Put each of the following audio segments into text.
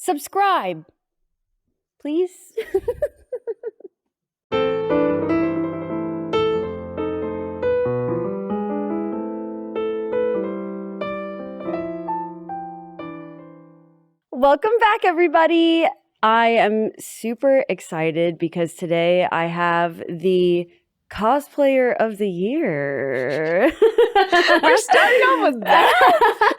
subscribe, please. Welcome back, everybody. I am super excited because today I have the Cosplayer of the Year. We're starting off with that.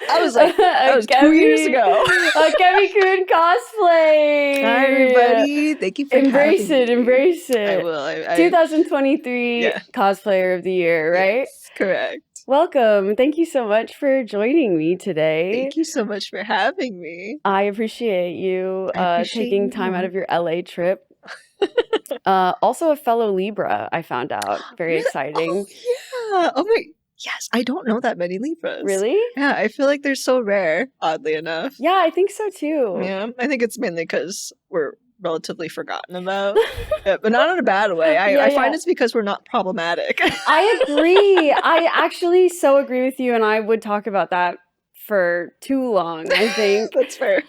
I was like, that was 2 years ago. Akemikun cosplay. Hi, everybody. Thank you for Embrace it. having me. Embrace it. I will. 2023 Cosplayer of the Year, right? Yes, correct. Welcome. Thank you so much for joining me today. Thank you so much for having me. I appreciate you taking time out of your LA trip. Also a fellow Libra, I found out. Very exciting. Oh, yeah. Oh, my. Yes, I don't know that many Libras. Really? Yeah, I feel like they're so rare, oddly enough. Yeah, I think so too. Yeah, I think it's mainly because we're relatively forgotten about. But not in a bad way. I find it's because we're not problematic. I agree. I actually so agree with you, and I would talk about that for too long, I think. That's fair.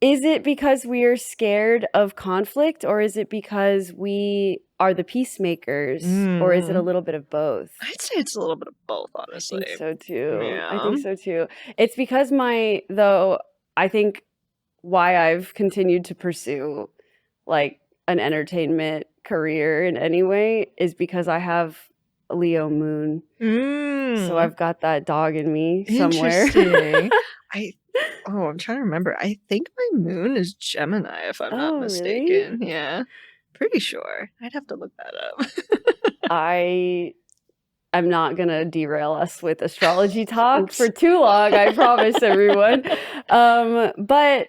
Is it because we are scared of conflict, or is it because we are the peacemakers, or is it a little bit of both? I'd say it's a little bit of both, honestly. I think so too. Yeah. I think so too. It's because I think why I've continued to pursue like an entertainment career in any way is because I have a Leo moon. So I've got that dog in me somewhere. Interesting. I'm trying to remember. I think my moon is Gemini, if I'm not mistaken. Really? Yeah. Pretty sure. I'd have to look that up. I'm not going to derail us with astrology talk for too long, I promise everyone. But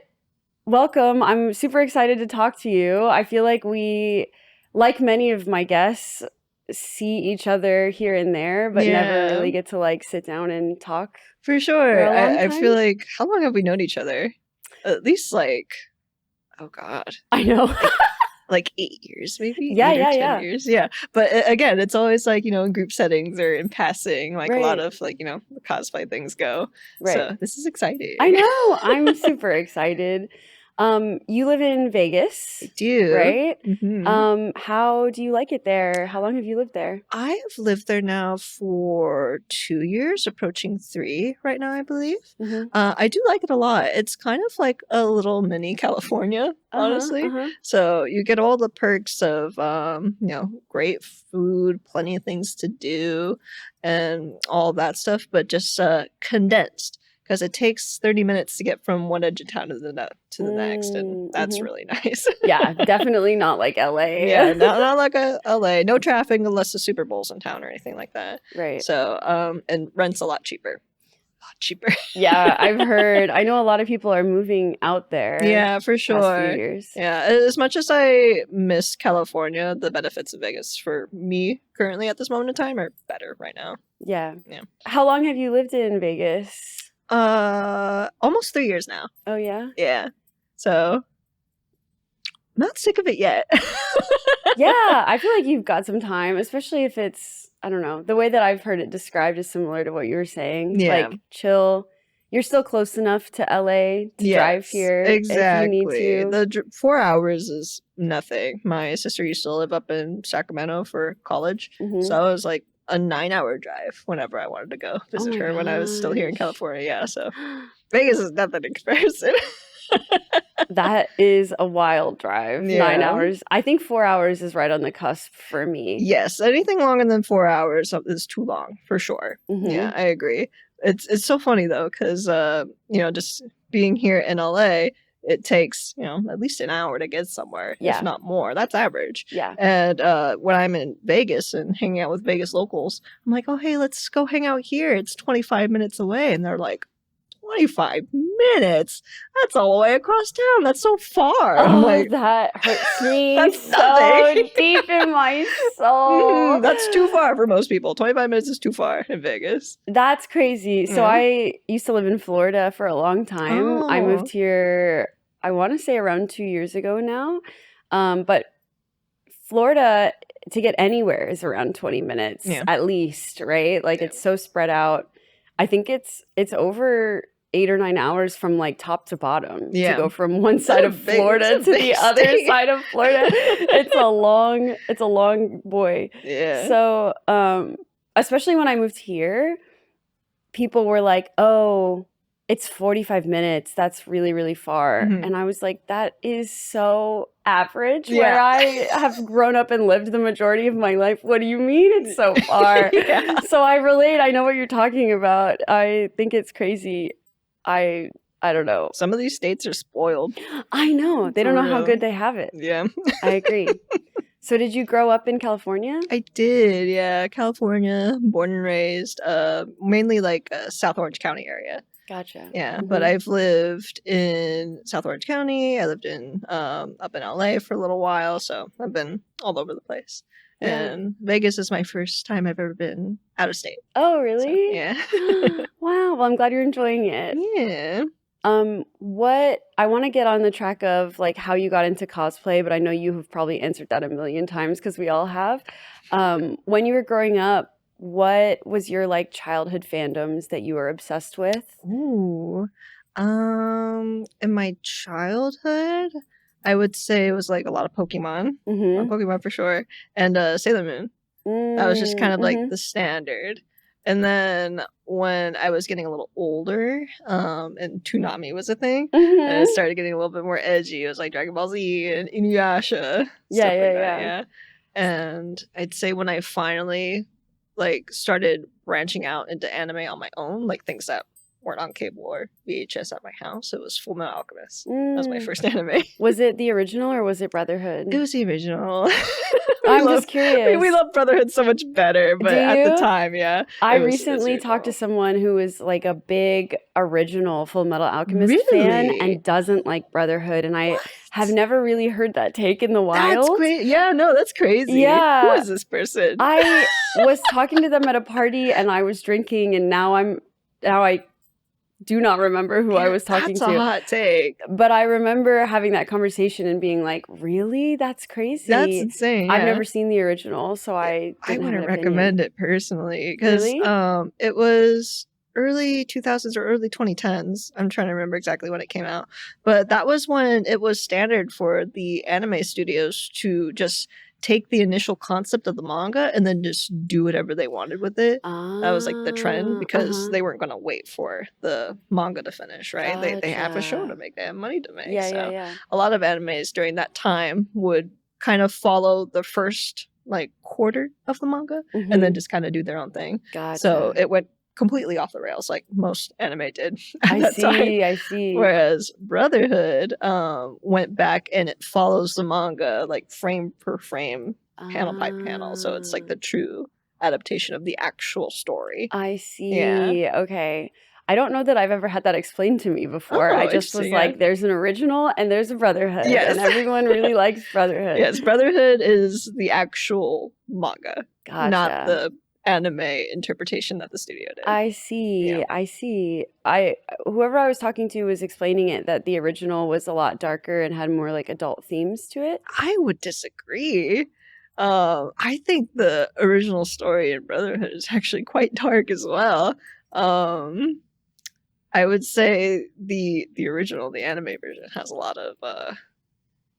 welcome. I'm super excited to talk to you. I feel like we, like many of my guests, see each other here and there, but never really get to like sit down and talk. For sure. For a long I time. feel like, how long have we known each other? At least like, oh God. I know. Like 8 years, maybe? Yeah, 8 or 10 yeah. years. Yeah. But again, it's always like, in group settings or in passing, like a lot of like, the cosplay things go. Right. So this is exciting. I know. I'm super excited. You live in Vegas. I do. Right? Mm-hmm. How do you like it there? How long have you lived there? I have lived there now for 2 years, approaching 3 right now, I believe. Mm-hmm. I do like it a lot. It's kind of like a little mini California, honestly. So you get all the perks of, great food, plenty of things to do, and all that stuff, but just condensed. Because it takes 30 minutes to get from one edge of town to the next, and that's really nice. Yeah, definitely not like LA. Yeah, not like LA. No traffic unless the Super Bowl's in town or anything like that. Right. So, and rent's a lot cheaper. Yeah, I've heard. I know a lot of people are moving out there. Yeah, for sure. Past few years. Yeah, as much as I miss California, the benefits of Vegas for me currently at this moment in time are better right now. Yeah. Yeah. How long have you lived in Vegas? Almost 3 years now. Oh yeah? Yeah. So I'm not sick of it yet. Yeah, I feel like you've got some time, especially if it's, I don't know, the way that I've heard it described is similar to what you were saying. Yeah. Like chill. You're still close enough to LA to drive here exactly. if you need to. The 4 hours is nothing. My sister used to live up in Sacramento for college. So I was like a 9-hour drive whenever I wanted to go visit her when I was still here in California. Yeah, so Vegas is nothing in comparison. That is a wild drive. 9 hours. I think 4 hours is right on the cusp for me. Yes, anything longer than 4 hours is too long for sure. Yeah, I agree. It's so funny though, because just being here in LA, it takes at least an hour to get somewhere, if not more. That's average. Yeah. And when I'm in Vegas and hanging out with Vegas locals, I'm like, oh hey, let's go hang out here. It's 25 minutes away, and they're like, 25 minutes? That's all the way across town. That's so far. Oh, I'm like, that hurts me that's so deep in my soul. That's too far for most people. 25 minutes is too far in Vegas. That's crazy. So I used to live in Florida for a long time. I moved here, I want to say around 2 years ago now. But Florida, to get anywhere is around 20 minutes at least, right? Like it's so spread out. I think it's over 8 or 9 hours from like top to bottom to Yeah. go from one side of Florida to the other side of Florida. It's a long boy. Yeah. So, especially when I moved here, people were like, "Oh, it's 45 minutes. That's really, really far." Mhm. And I was like, that is so average where I have grown up and lived the majority of my life. What do you mean it's so far? Yeah. So I relate. I know what you're talking about. I think it's crazy. I don't know. Some of these states are spoiled. I know. They don't know how good they have it. Yeah. I agree. So did you grow up in California? I did, yeah. California, born and raised, mainly like South Orange County area. Gotcha. Yeah, but I've lived in South Orange County. I lived in up in LA for a little while, so I've been all over the place. Yeah. And Vegas is my first time I've ever been out of state. Oh, really? So, yeah. Wow. Well, I'm glad you're enjoying it. Yeah. What I want to get on the track of like how you got into cosplay, but I know you have probably answered that a million times because we all have. When you were growing up, what was your like childhood fandoms that you were obsessed with? Ooh. In my childhood, I would say it was like a lot of Pokemon. Pokemon for sure. And Sailor Moon. That was just kind of like the standard. And then when I was getting a little older, and Toonami was a thing, and it started getting a little bit more edgy. It was like Dragon Ball Z and Inuyasha. Yeah. And I'd say when I finally like started branching out into anime on my own, like things that weren't on cable or VHS at my house, it was Fullmetal Alchemist. That was my first anime. Was it the original or was it Brotherhood? It was the original. I'm just curious. We love Brotherhood so much better, but at the time, yeah. I recently talked to someone who was like a big original Fullmetal Alchemist fan and doesn't like Brotherhood, and I have never really heard that take in the wild. That's great. Yeah, no, that's crazy. Yeah. Who is this person? I was talking to them at a party and I was drinking, and now I do not remember who I was talking to. That's a hot take. But I remember having that conversation and being like, really? That's crazy. That's insane. Yeah. I've never seen the original, so I wouldn't recommend it personally. Because it was early 2000s or early 2010s. I'm trying to remember exactly when it came out. But that was when it was standard for the anime studios to just take the initial concept of the manga and then just do whatever they wanted with it. That was like the trend because they weren't going to wait for the manga to finish, right? Gotcha. They have a show to make, they have money to make. Yeah. A lot of animes during that time would kind of follow the first like quarter of the manga and then just kind of do their own thing. Gotcha. So it went completely off the rails like most anime did at that time. I see. Whereas Brotherhood went back and it follows the manga like frame per frame, panel by panel. So it's like the true adaptation of the actual story. I see. Yeah. Okay. I don't know that I've ever had that explained to me before. I just was like, there's an original and there's a Brotherhood. Yes. And everyone really likes Brotherhood. Yes, Brotherhood is the actual manga, not the anime interpretation that the studio did. I see. Whoever I was talking to was explaining it that the original was a lot darker and had more like adult themes to it. I would disagree. I think the original story in Brotherhood is actually quite dark as well. I would say the original, the anime version, has a lot of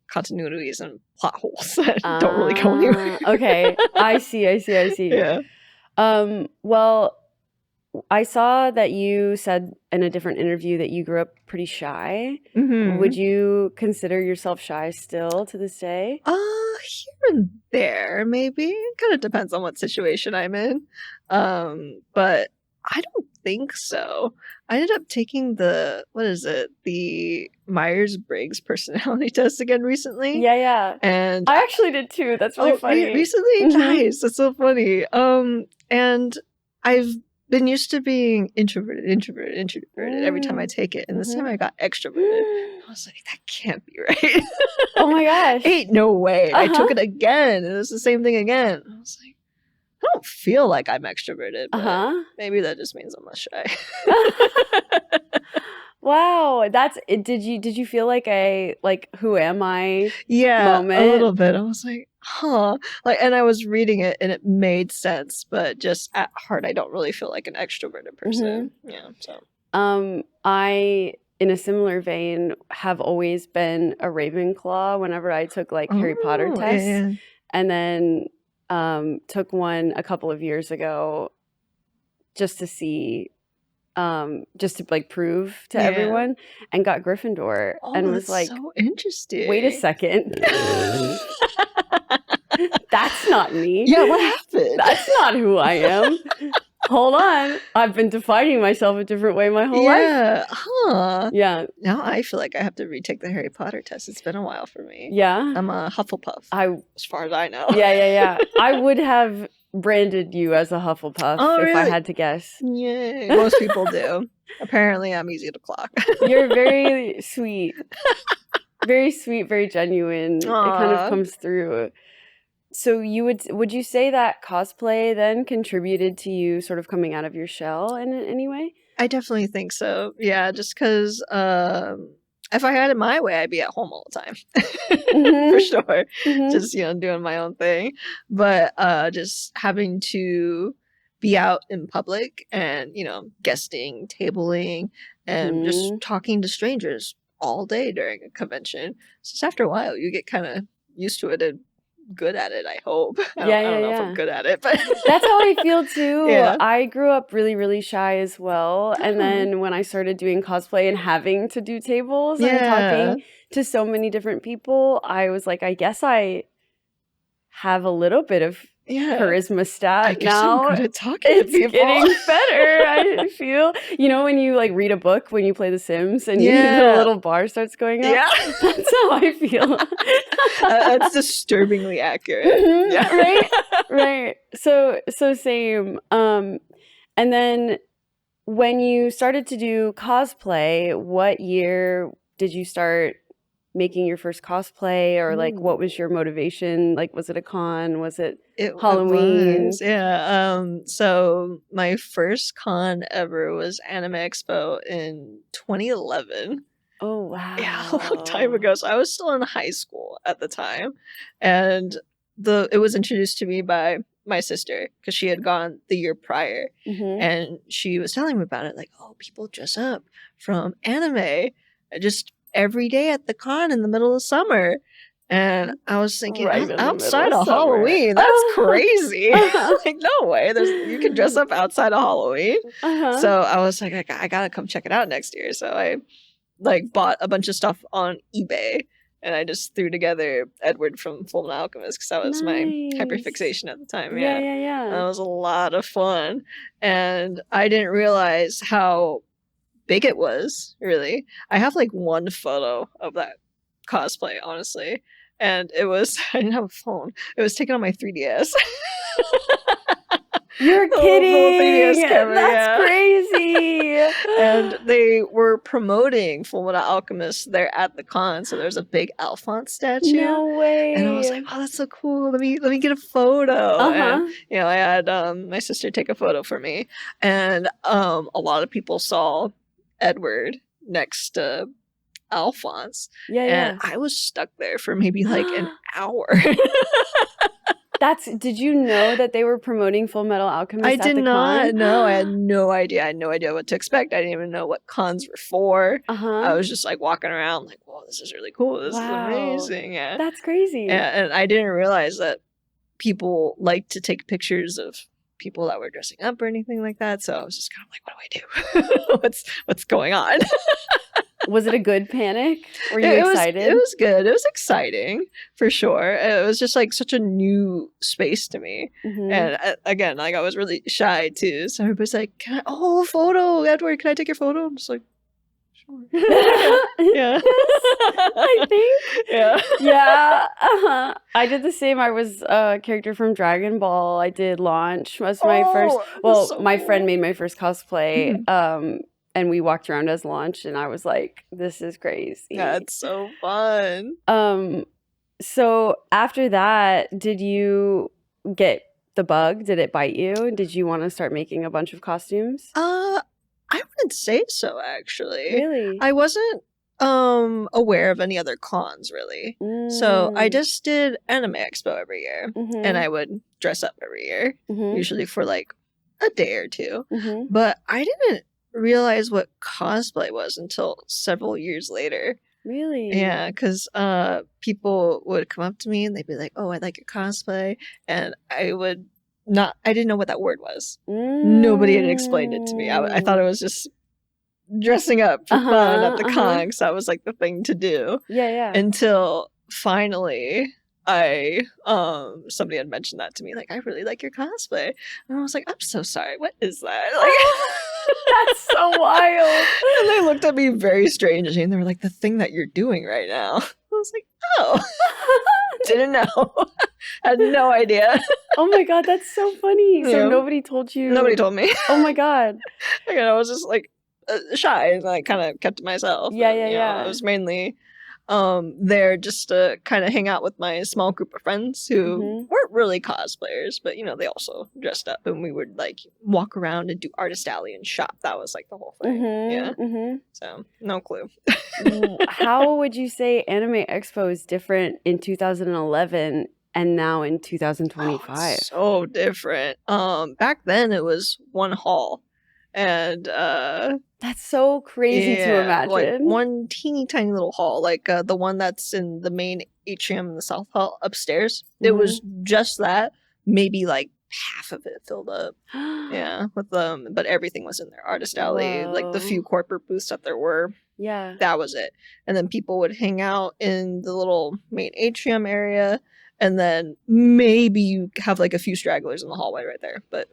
continuities and plot holes that don't really go anywhere. Okay, I see. Yeah. Well, I saw that you said in a different interview that you grew up pretty shy. Would you consider yourself shy still to this day? Here and there, maybe. It kind of depends on what situation I'm in. But I don't think so. I ended up taking the Myers-Briggs personality test again recently. Yeah. And I actually did too. That's really funny. Recently? Nice. That's so funny. And I've been used to being introverted every time I take it. And this time I got extroverted. I was like, that can't be right. Oh my gosh. Ain't no way. I took it again and it was the same thing again. I was like, I don't feel like I'm extroverted, but maybe that just means I'm less shy. Wow, that's it. Did you feel like who am I? Yeah, moment? A little bit. I was like, huh. And I was reading it and it made sense, but just at heart, I don't really feel like an extroverted person. Yeah, so. I, in a similar vein, have always been a Ravenclaw whenever I took like Harry Potter tests, yeah. and then took one a couple of years ago just to see, just to like prove to Yeah. everyone, and got Gryffindor, and was that's like, so interesting. wait a second. That's not me. Yeah, what happened? That's not who I am. Hold on. I've been defining myself a different way my whole life. Yeah. Huh. Yeah. Now I feel like I have to retake the Harry Potter test. It's been a while for me. Yeah. I'm a Hufflepuff. As far as I know. Yeah. I would have branded you as a Hufflepuff if I had to guess. Yay. Most people do. Apparently I'm easy to clock. You're very sweet. Very sweet, very genuine. Aww. It kind of comes through. So would you say that cosplay then contributed to you sort of coming out of your shell in any way? I definitely think so. Yeah, just because if I had it my way, I'd be at home all the time. For sure. Just, doing my own thing. But just having to be out in public and, guesting, tabling, and just talking to strangers all day during a convention. So just after a while, you get kind of used to it and good at it, I hope. I don't know if I'm good at it, but that's how I feel too. Yeah. I grew up really, really shy as well. And then when I started doing cosplay and having to do tables and talking to so many different people, I was like, I guess I have a little bit of charisma stat I guess now. I'm good at talking it's to people. Getting better, I feel. When you like read a book when you play The Sims and the little bar starts going up? Yeah. That's how I feel. That's disturbingly accurate. Yeah. Right. So same. And then when you started to do cosplay, what year did you start making your first cosplay, or like what was your motivation? Like, was it a con? Was it Halloween? It was, yeah. So my first con ever was Anime Expo in 2011. Oh wow. Yeah, a long time ago. So I was still in high school at the time. And it was introduced to me by my sister because she had gone the year prior. And she was telling me about it, like, oh, people dress up from anime just every day at the con in the middle of summer. And I was thinking, outside of Halloween, that's crazy. Like, no way. You can dress up outside of Halloween. So I was like, I gotta come check it out next year. So I bought a bunch of stuff on eBay, and I just threw together Edward from Fullmetal Alchemist because that was my hyperfixation at the time. Yeah. That was a lot of fun. And I didn't realize how big it was, really. I have one photo of that cosplay, honestly. And I didn't have a phone. It was taken on my 3DS. You're kidding! 3DS camera, That's crazy! And they were promoting Fullmetal Alchemist there at the con, so there's a big Alphonse statue. No way! And I was like, oh, that's so cool. Let me get a photo. And, I had my sister take a photo for me. And a lot of people saw Edward next to Alphonse. And I was stuck there for maybe an hour. Did you know that they were promoting Fullmetal Alchemist I at did the not con? know. I had no idea. I had no idea what to expect. I didn't even know what cons were for. I was just walking around whoa, this is really cool. This is amazing. Yeah. That's crazy. And I didn't realize that people like to take pictures of people that were dressing up or anything like that. So I was just kind of what do I do? What's going on? Was it a good panic? Were you excited? It was good. It was exciting, for sure. It was just such a new space to me. And again, I was really shy too. So everybody's like, photo, Edward, can I take your photo? I'm just like, sure. Yeah. I think. Yeah. I did the same. I was a character from Dragon Ball. I did Launch. Was my first. Well, so my friend made my first cosplay. And we walked around as Launch, and I was like, this is crazy. That's so fun. So after that, did you get the bug? Did it bite you? Did you want to start making a bunch of costumes? I wouldn't say so, actually. Really? I wasn't aware of any other cons, really. So I just did Anime Expo every year, and I would dress up every year, usually for a day or two. But I didn't realize what cosplay was until several years later. Really? Yeah, because people would come up to me and they'd be like, "Oh, I like your cosplay," and I didn't know what that word was. Nobody had explained it to me. I thought it was just dressing up for fun at the con, because that was like the thing to do. Yeah. Until finally somebody had mentioned that to me, like, "I really like your cosplay," and I was like, "I'm so sorry, what is that?" Like, that's so wild. And they looked at me very strangely, and they were like, "The thing that you're doing right now." I was like, "Oh." Didn't know. Had no idea. Oh my god, that's so funny. So Yeah. nobody told you? Nobody told me. Oh my god. Again, I was just like shy, and I kind of kept to myself. Yeah, and, yeah. I was mainly there just to kind of hang out with my small group of friends who weren't really cosplayers, but they also dressed up, and we would like walk around and do artist alley and shop. That was like the whole thing. So no clue. How would you say Anime Expo is different in 2011 and now in 2025? So different. Back then it was one hall, and that's so crazy to imagine. Like one teeny tiny little hall, like the one that's in the main atrium in the south hall upstairs. It was just that, maybe like half of it filled up. Yeah, with but everything was in there. Artist alley, like the few corporate booths that there were. Yeah, that was it. And then people would hang out in the little main atrium area, and then maybe you have like a few stragglers in the hallway right there, but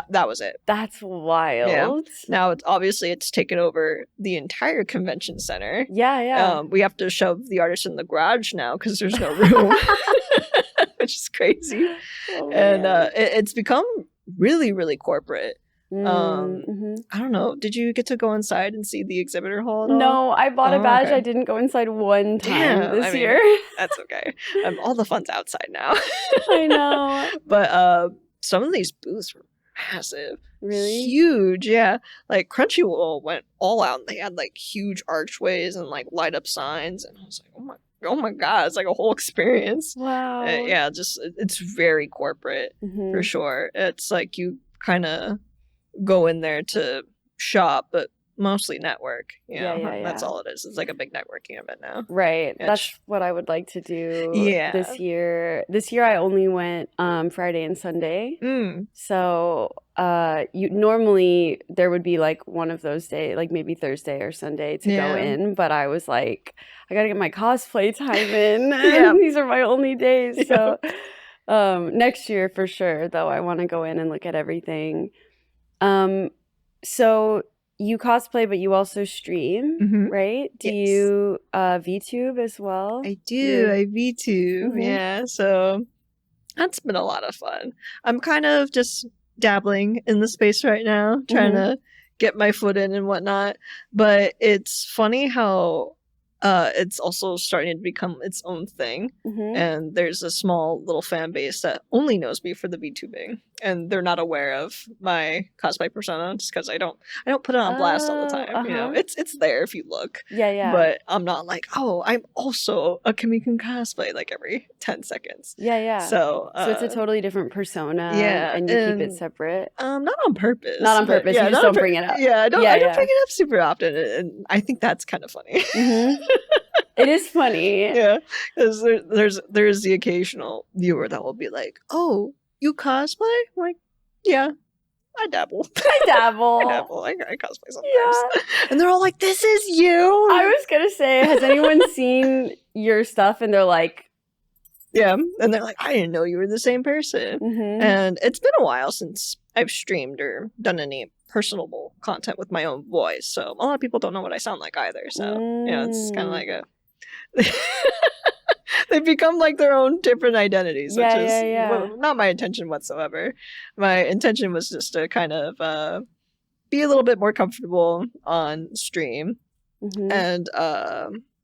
that was it. That's wild. Yeah. Now it's taken over the entire convention center. Yeah. We have to shove the artists in the garage now because there's no room, which is crazy. And it's become really, really corporate. I don't know. Did you get to go inside and see the exhibitor hall at all? No, I bought a badge. Okay. I didn't go inside one time this year. That's okay. All the fun's outside now. I know. But some of these booths were massive. Really? Huge, yeah. Like Crunchyroll went all out, and they had like huge archways and like light up signs, and I was like, oh my god, it's like a whole experience. Wow. Yeah, just it's very corporate for sure. It's like you kind of go in there to shop, but mostly network. Yeah. That's all it is. It's like a big networking event now. Right. That's what I would like to do this year. This year I only went Friday and Sunday. So normally there would be like one of those days, like maybe Thursday or Sunday to go in, but I was like, I gotta get my cosplay time in. These are my only days. So next year for sure, though, I want to go in and look at everything. So you cosplay, but you also stream, right? Do you VTube as well? I do. I VTube. Yeah. So that's been a lot of fun. I'm kind of just dabbling in the space right now, trying to get my foot in and whatnot. But it's funny how it's also starting to become its own thing. And there's a small little fan base that only knows me for the VTubing, and they're not aware of my cosplay persona just because I don't put it on blast all the time. It's there if you look. Yeah. But I'm not like, oh, I'm also a Akemikun cosplay like every 10 seconds. Yeah. So it's a totally different persona. And you keep it separate. Not on purpose. Not on purpose. You just don't bring it up. Yeah, I don't bring it up super often, and I think that's kind of funny. It is funny. Yeah, because there's the occasional viewer that will be like, "Oh, you cosplay?" I'm like, yeah, I dabble. I cosplay sometimes. Yeah. And they're all like, "This is you." I was gonna say, has anyone seen your stuff and they're like, yeah, and they're like, "I didn't know you were the same person." And it's been a while since I've streamed or done any personable content with my own voice, so a lot of people don't know what I sound like either. So it's kind of like a they become like their own different identities, which is not my intention whatsoever. My intention was just to kind of be a little bit more comfortable on stream, and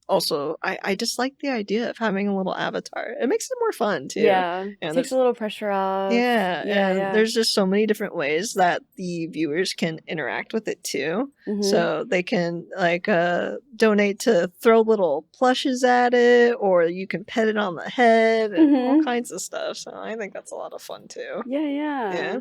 also I just like the idea of having a little avatar. It makes it more fun too. It takes a little pressure off. Yeah. There's just so many different ways that the viewers can interact with it too. So they can like donate to throw little plushes at it, or you can pet it on the head and all kinds of stuff. So I think that's a lot of fun too. Yeah.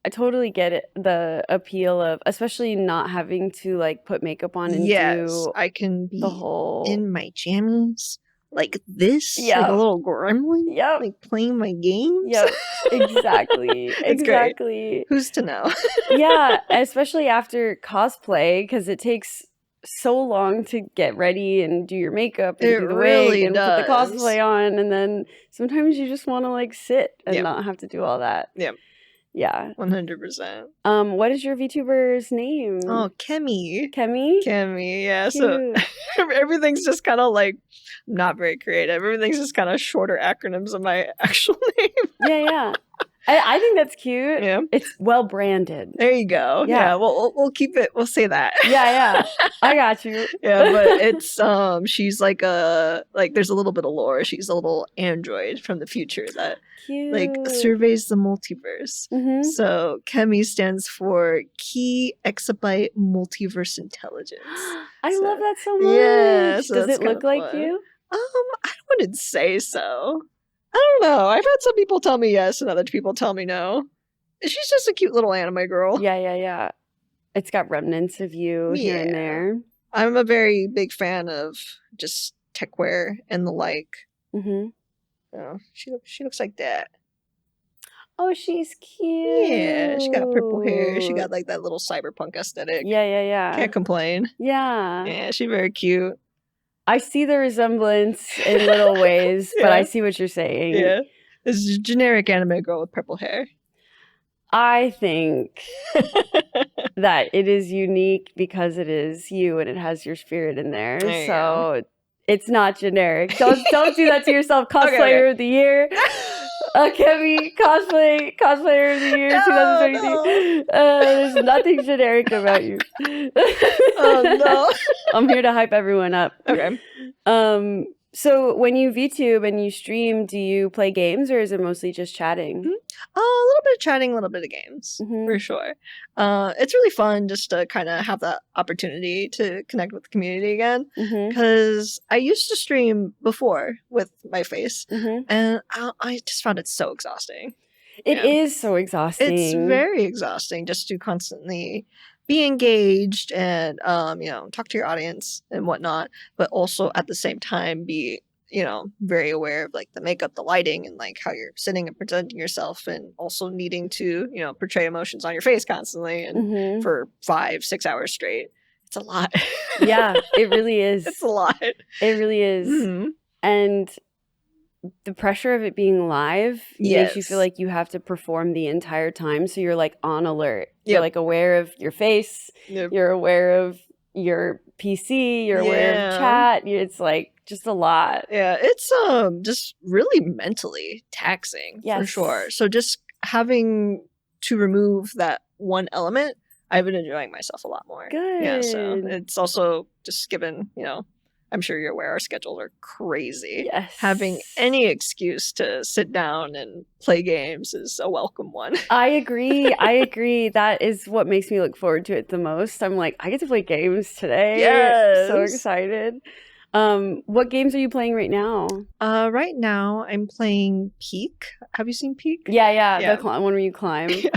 I totally get it. The appeal of, especially not having to like put makeup on and do I can be the whole in my jammies like this, like Yep. a little gremlin, Yep. like playing my games. Yep. Exactly. It's great. Exactly. Who's to know? Yeah, especially after cosplay, because it takes so long to get ready and do your makeup and It do the really wig and put the does. cosplay on, and then sometimes you just want to like sit and Yep. not have to do all that. Yep. Yeah. 100%. What is your VTuber's name? Oh, Akemi. Akemi? Akemi, yeah. Cute. So everything's just kind of like not very creative. Everything's just kind of shorter acronyms of my actual name. Yeah. I think that's cute. Yeah. It's well branded. There you go. Yeah. We'll keep it. We'll say that. Yeah. I got you. Yeah, but it's she's like there's a little bit of lore. She's a little android from the future that Cute. like surveys the multiverse. Mm-hmm. So KEMI stands for Key Exabyte Multiverse Intelligence. I So, love that so much. Yeah, so Does that's it look kinda like fun. you? I wouldn't say so. I don't know. I've had some people tell me yes and other people tell me no. She's just a cute little anime girl. Yeah. It's got remnants of you here and there. I'm a very big fan of just techwear and the like. Mm-hmm. Oh, she looks like that. Oh, she's cute. Yeah, she got purple hair. She got like that little cyberpunk aesthetic. Yeah. Can't complain. Yeah. Yeah, she's very cute. I see the resemblance in little ways, but I see what you're saying. Yeah. This is a generic anime girl with purple hair. I think that it is unique because it is you and it has your spirit in there. There you So it's not generic. Don't do that to yourself. Cosplayer of the year. AKEMI cosplayer of the year 2023. There's nothing generic about you. Oh no. I'm here to hype everyone up. Okay. So when you VTube and you stream, do you play games or is it mostly just chatting? A little bit of chatting, a little bit of games, Mhm. for sure. It's really fun just to kind of have that opportunity to connect with the community again. Mhm. Because I used to stream before with my face, Mhm. and I just found it so exhausting. It is so exhausting. It's very exhausting just to constantly be engaged and talk to your audience and whatnot, but also at the same time be very aware of like the makeup, the lighting, and like how you're sitting and presenting yourself, and also needing to portray emotions on your face constantly and Mhm. for 5-6 hours straight. It's a lot. Yeah, it really is. It's a lot. It really is. Mhm. And the pressure of it being live makes you feel Yes. like you have to perform the entire time. So you're like on alert. Yep. You're like aware of your face. Yep. You're aware of your PC. You're aware of chat. It's like just a lot. Yeah, it's just really mentally taxing for sure. Yes. So just having to remove that one element, I've been enjoying myself a lot more. Yeah, so Good. it's also just given, I'm sure you're aware our schedules are crazy. Yes. Having any excuse to sit down and play games is a welcome one. I agree. That is what makes me look forward to it the most. I'm like, I get to play games today. So Yes. excited. What games are you playing right now? Right now I'm playing Peak. Have you seen Peak? Yeah. Yeah. The one where you climb. Yeah.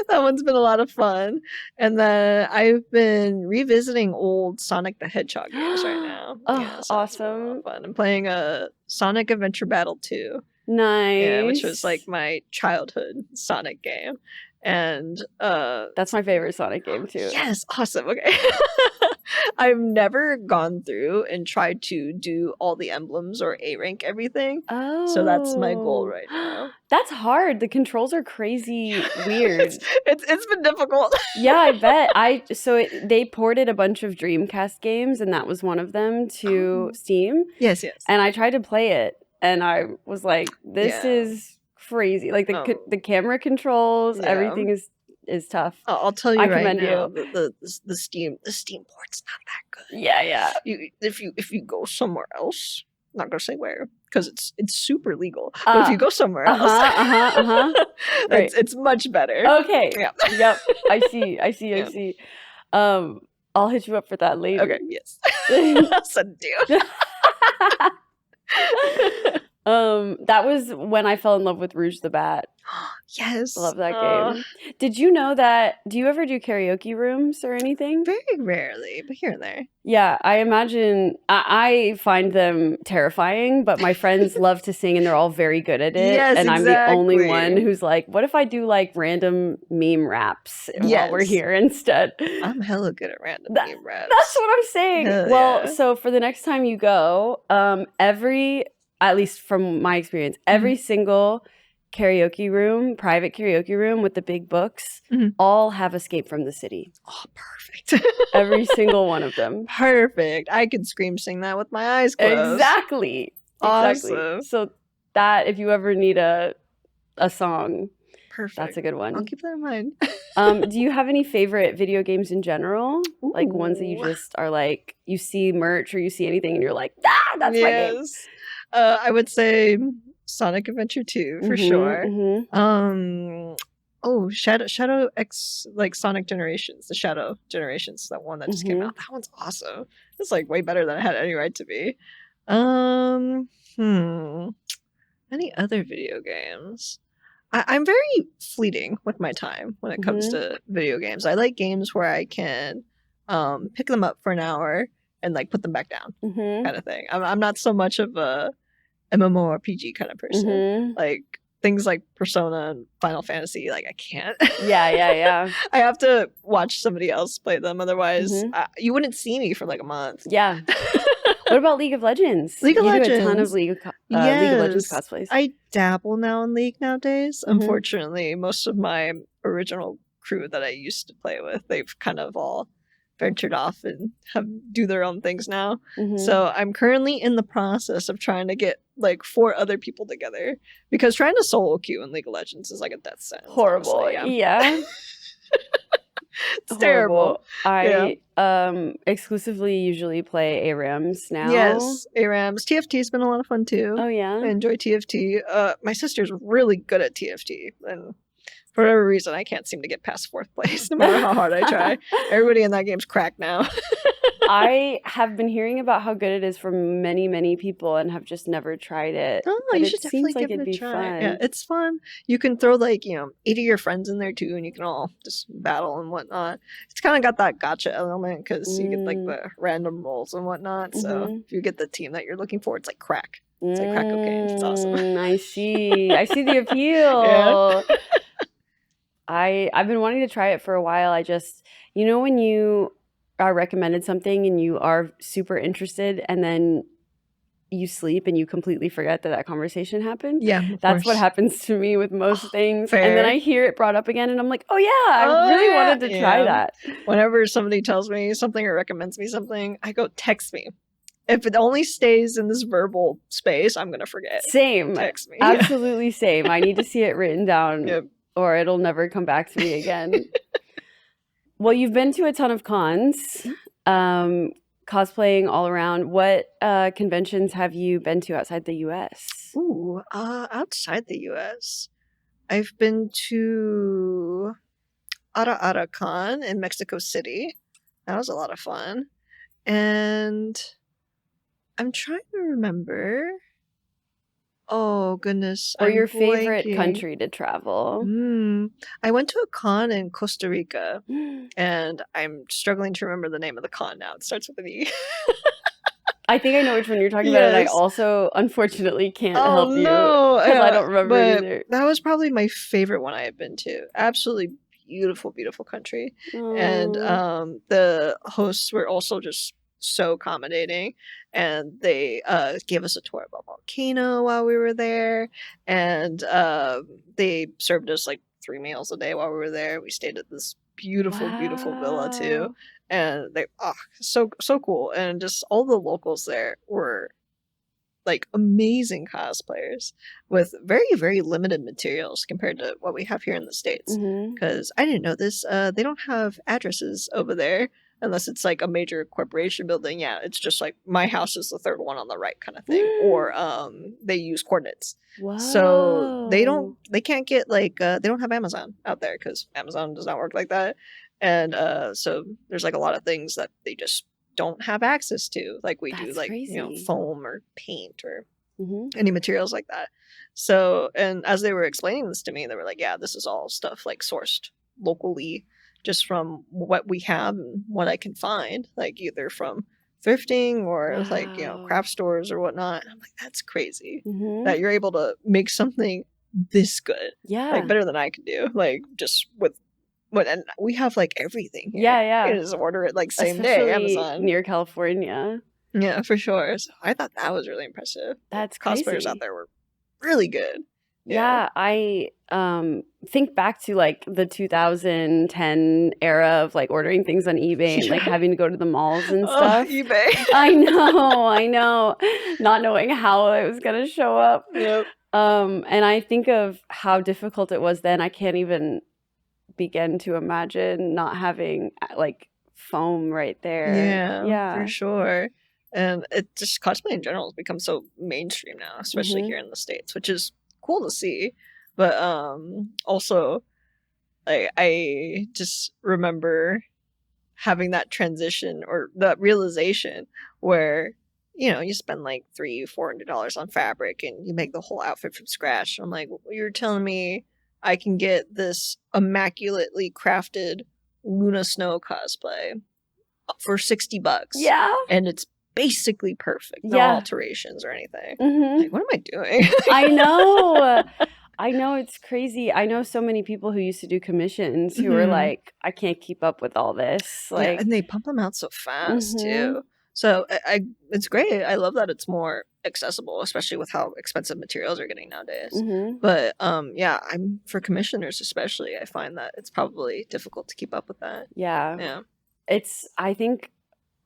That one's been a lot of fun. And then I've been revisiting old Sonic the Hedgehog games right now. Oh, Yeah, so it's been a lot awesome. of fun. I'm playing a Sonic Adventure Battle 2. Nice. Yeah, which was like my childhood Sonic game. And that's my favorite Sonic game too. Yes, awesome. Okay. I've never gone through and tried to do all the emblems or A rank everything. Oh. So that's my goal right now. That's hard. The controls are crazy weird. It's been difficult. Yeah, I bet. They ported a bunch of Dreamcast games and that was one of them to Steam. Yes. And I tried to play it and I was like, this is crazy. Like the camera controls, everything is tough. I'll tell you I right commend now, you. the Steam port's not that good. Yeah. If you go somewhere else, I'm not gonna say where because it's super legal. But if you go somewhere else, Right. it's much better. Okay. Yeah. Yep. I see. I'll hit you up for that later. Okay. Yes. Send you. That was when I fell in love with Rouge the Bat. Yes. Love that game. Did you know that? Do you ever do karaoke rooms or anything? Very rarely, but here and there. Yeah, I imagine I find them terrifying, but my friends love to sing and they're all very good at it. Yes, and I'm the only exactly. one who's like, what if I do like random meme raps while we're here instead? I'm hella good at random meme raps. That's what I'm saying. Hell well, yeah. So for the next time you go, at least from my experience, every single private karaoke room with the big books, all have Escape from the City. Oh, perfect. Every single one of them. Perfect. I could scream sing that with my eyes closed. Exactly. Awesome. So that, if you ever need a song, perfect. That's a good one. I'll keep that in mind. Do you have any favorite video games in general? Ooh. Like ones that you just are like, you see merch or you see anything and you're like, that's my game. I would say Sonic Adventure 2 for sure. Shadow X, like Sonic Generations, the Shadow Generations, that one that just came out. That one's awesome. It's like way better than it had any right to be. Any other video games? I'm very fleeting with my time when it comes to video games. I like games where I can pick them up for an hour and like put them back down, kind of thing. I'm not so much of a MMORPG kind of person. Like things like Persona and Final Fantasy, like I can't. Yeah. I have to watch somebody else play them, otherwise you wouldn't see me for like a month. Yeah. What about League of Legends? League of Legends. Do a ton of League of Legends cosplays. I dabble now in League nowadays. Unfortunately, most of my original crew that I used to play with, they've kind of all ventured off and do their own things now. So I'm currently in the process of trying to get like 4 other people together, because trying to solo queue in League of Legends is like a death sentence. Horrible. Honestly, yeah. It's terrible. I exclusively usually play ARAMs now. Yes, ARAMs. TFT's been a lot of fun too. Oh yeah, I enjoy TFT. My sister's really good at TFT, and for whatever reason, I can't seem to get past 4th place, no matter how hard I try. Everybody in that game's cracked now. I have been hearing about how good it is from many, many people and have just never tried it. Oh, you should definitely give it a try. Fun. Yeah, it's fun. You can throw like, 8 of your friends in there too, and you can all just battle and whatnot. It's kind of got that gotcha element because you get like the random rolls and whatnot. So if you get the team that you're looking for, it's like crack. It's like crack cocaine. It's awesome. I see the appeal. Yeah. I've been wanting to try it for a while. I just, when you are recommended something and you are super interested and then you sleep and you completely forget that conversation happened. Yeah, that's what happens to me with most things. Fair. And then I hear it brought up again and I'm like, oh yeah, I really wanted to try that. Whenever somebody tells me something or recommends me something, I go, text me. If it only stays in this verbal space, I'm going to forget. Same. Text me. Absolutely same. I need to see it written down. Yep. Or it'll never come back to me again. Well, you've been to a ton of cons, cosplaying all around. What conventions have you been to outside the U.S.? Ooh, outside the U.S., I've been to Ara Con in Mexico City. That was a lot of fun. And I'm trying to remember. Oh, goodness. Or your favorite country to travel. I went to a con in Costa Rica, and I'm struggling to remember the name of the con now. It starts with an E. I think I know which one you're talking about, and I also, unfortunately, can't help you. Because I don't remember either. That was probably my favorite one I had been to. Absolutely beautiful, beautiful country. Aww. And the hosts were also just so accommodating, and they gave us a tour of a volcano while we were there, and they served us like 3 meals a day while we were there. We stayed at this beautiful beautiful villa too, and they so cool. And just all the locals there were like amazing cosplayers with very, very limited materials compared to what we have here in the States, because I didn't know this, they don't have addresses over there unless it's like a major corporation building. Yeah, it's just like my house is the 3rd one on the right kind of thing. Or they use coordinates. Wow. So they can't get like, they don't have Amazon out there because Amazon does not work like that. And so there's like a lot of things that they just don't have access to, like we do, like crazy. Foam or paint or any materials like that. So, and as they were explaining this to me, they were like, yeah, this is all stuff like sourced locally, just from what we have and what I can find, like either from thrifting or like, you know, craft stores or whatnot. And I'm like, that's crazy that you're able to make something this good. Yeah. Like better than I could do. Like just with what, and we have like everything here. Yeah. You can just order it like same Especially day, Amazon. near California. Yeah, for sure. So I thought that was really impressive. That's cosplayers crazy. out there were really good. Yeah, I think back to like the 2010 era of like ordering things on eBay and like having to go to the malls and stuff. eBay. I know. Not knowing how it was gonna show up. Yep. And I think of how difficult it was then. I can't even begin to imagine not having like foam right there. Yeah, for sure. And it just cosplay in general has become so mainstream now, especially here in the States, which is cool to see. But also I just remember having that transition or that realization where, you know, you spend like $300-400 on fabric and you make the whole outfit from scratch. I'm like, you're telling me I can get this immaculately crafted Luna Snow cosplay for $60. Yeah. And it's basically perfect. No alterations or anything. Like, what am I doing? I know. I know, it's crazy. I know so many people who used to do commissions who are like, I can't keep up with all this. Like, and they pump them out so fast too. So it's great. I love that it's more accessible, especially with how expensive materials are getting nowadays. But I'm for commissioners especially. I find that it's probably difficult to keep up with that. Yeah. It's, I think,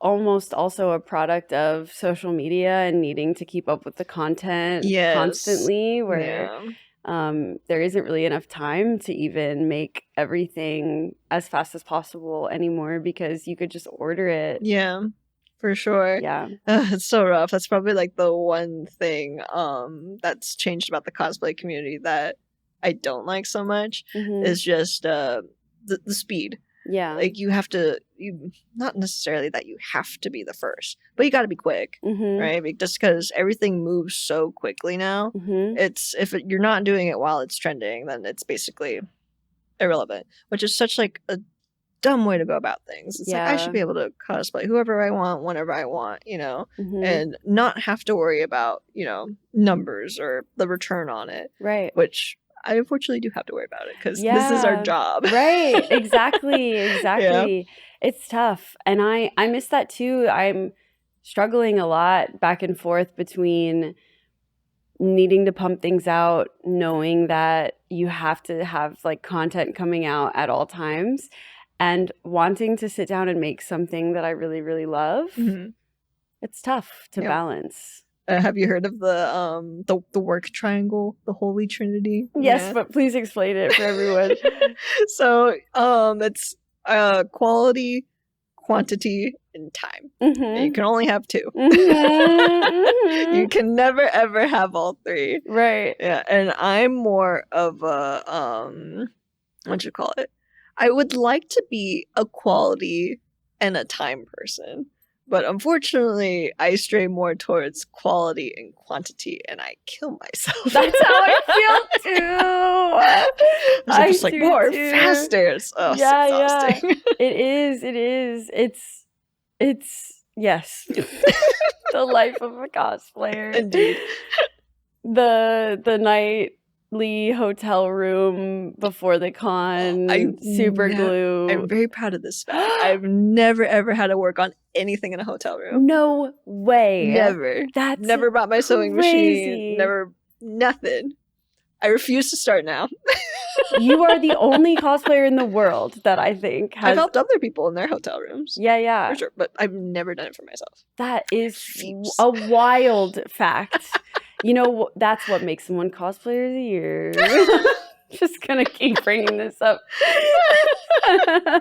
almost also a product of social media and needing to keep up with the content constantly, where there isn't really enough time to even make everything as fast as possible anymore because you could just order it. Yeah, for sure. Yeah. It's so rough. That's probably like the one thing that's changed about the cosplay community that I don't like so much is just the speed. Yeah. Like you not necessarily that you have to be the first, but you got to be quick, right? Just because everything moves so quickly now, you're not doing it while it's trending, then it's basically irrelevant, which is such like a dumb way to go about things. It's like, I should be able to cosplay whoever I want, whenever I want, you know, and not have to worry about, you know, numbers or the return on it. Right. Which I unfortunately do have to worry about it because this is our job. Right. Exactly. It's tough. And I miss that too. I'm struggling a lot back and forth between needing to pump things out, knowing that you have to have like content coming out at all times, and wanting to sit down and make something that I really, really love. It's tough to balance. Have you heard of the work triangle, the Holy Trinity? Yes, but please explain it for everyone. So it's quality, quantity, and time. And you can only have two. You can never ever have all three. Right. Yeah, and I'm more of a what you call it? I would like to be a quality and a time person. But unfortunately, I stray more towards quality and quantity, and I kill myself. That's how I feel too. I'm just like, more, faster. It's exhausting. It is. It's yes. The life of a cosplayer. Indeed. The nightly hotel room before the con, super glue. I'm very proud of this fact. I've never ever had to work on anything in a hotel room. No way. Never. That's never brought my sewing machine. Never. Nothing. I refuse to start now. You are the only cosplayer in the world that I think has... I've helped other people in their hotel rooms. Yeah. For sure. But I've never done it for myself. That is a wild fact. You know, that's what makes someone cosplayer of the year. Just gonna keep bringing this up. No!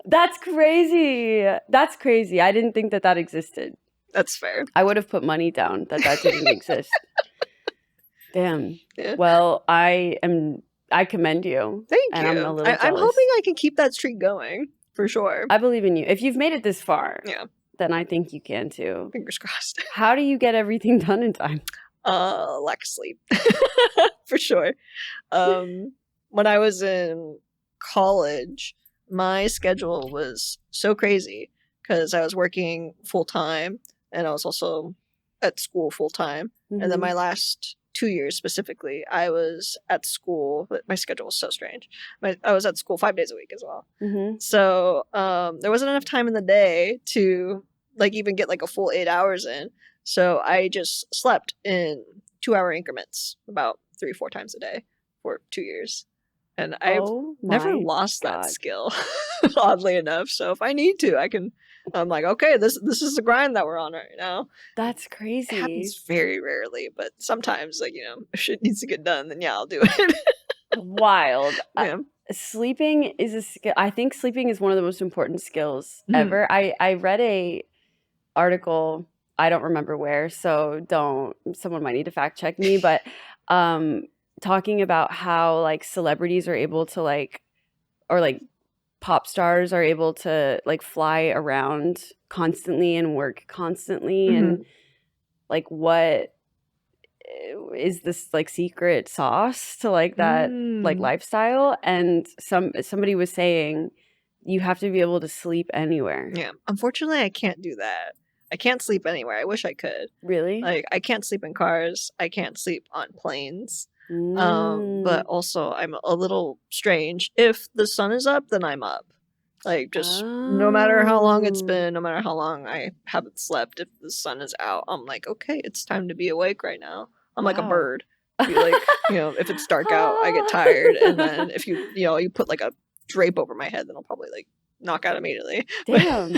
That's crazy. That's crazy. I didn't think that existed. That's fair. I would have put money down that didn't exist. Damn. Yeah. Well, I commend you. Thank you. I'm a little I'm hoping I can keep that streak going for sure. I believe in you. If you've made it this far, then I think you can too. Fingers crossed. How do you get everything done in time? Lack of sleep. For sure. When I was in college, my schedule was so crazy because I was working full time and I was also at school full time. And then my last 2 years specifically, I was at school. My schedule was so strange. I was at school 5 days a week as well. So there wasn't enough time in the day to like even get like a full 8 hours in. So I just slept in 2-hour increments about 3-4 times a day for 2 years. And I've never lost that skill, oddly enough. So if I need to, I'm like, okay, this is the grind that we're on right now. That's crazy. It happens very rarely, but sometimes, like, you know, if shit needs to get done, then yeah, I'll do it. Wild. Yeah. Sleeping is a skill. I think sleeping is one of the most important skills ever. I read a article, I don't remember where, so someone might need to fact check me, but talking about how like celebrities are able to like, or like pop stars are able to like fly around constantly and work constantly, and like what is this like secret sauce to like that like lifestyle. And somebody was saying you have to be able to sleep anywhere. Yeah, unfortunately I can't do that. I can't sleep anywhere. I wish I could. Really? Like, I can't sleep in cars. I can't sleep on planes. But also I'm a little strange. If the sun is up, then I'm up. Like, just no matter how long it's been, no matter how long I haven't slept, if the sun is out, I'm like, okay, it's time to be awake right now. I'm like a bird. Like, you know, if it's dark out, I get tired, and then if you put like a drape over my head, then I'll probably like knock out immediately. Damn.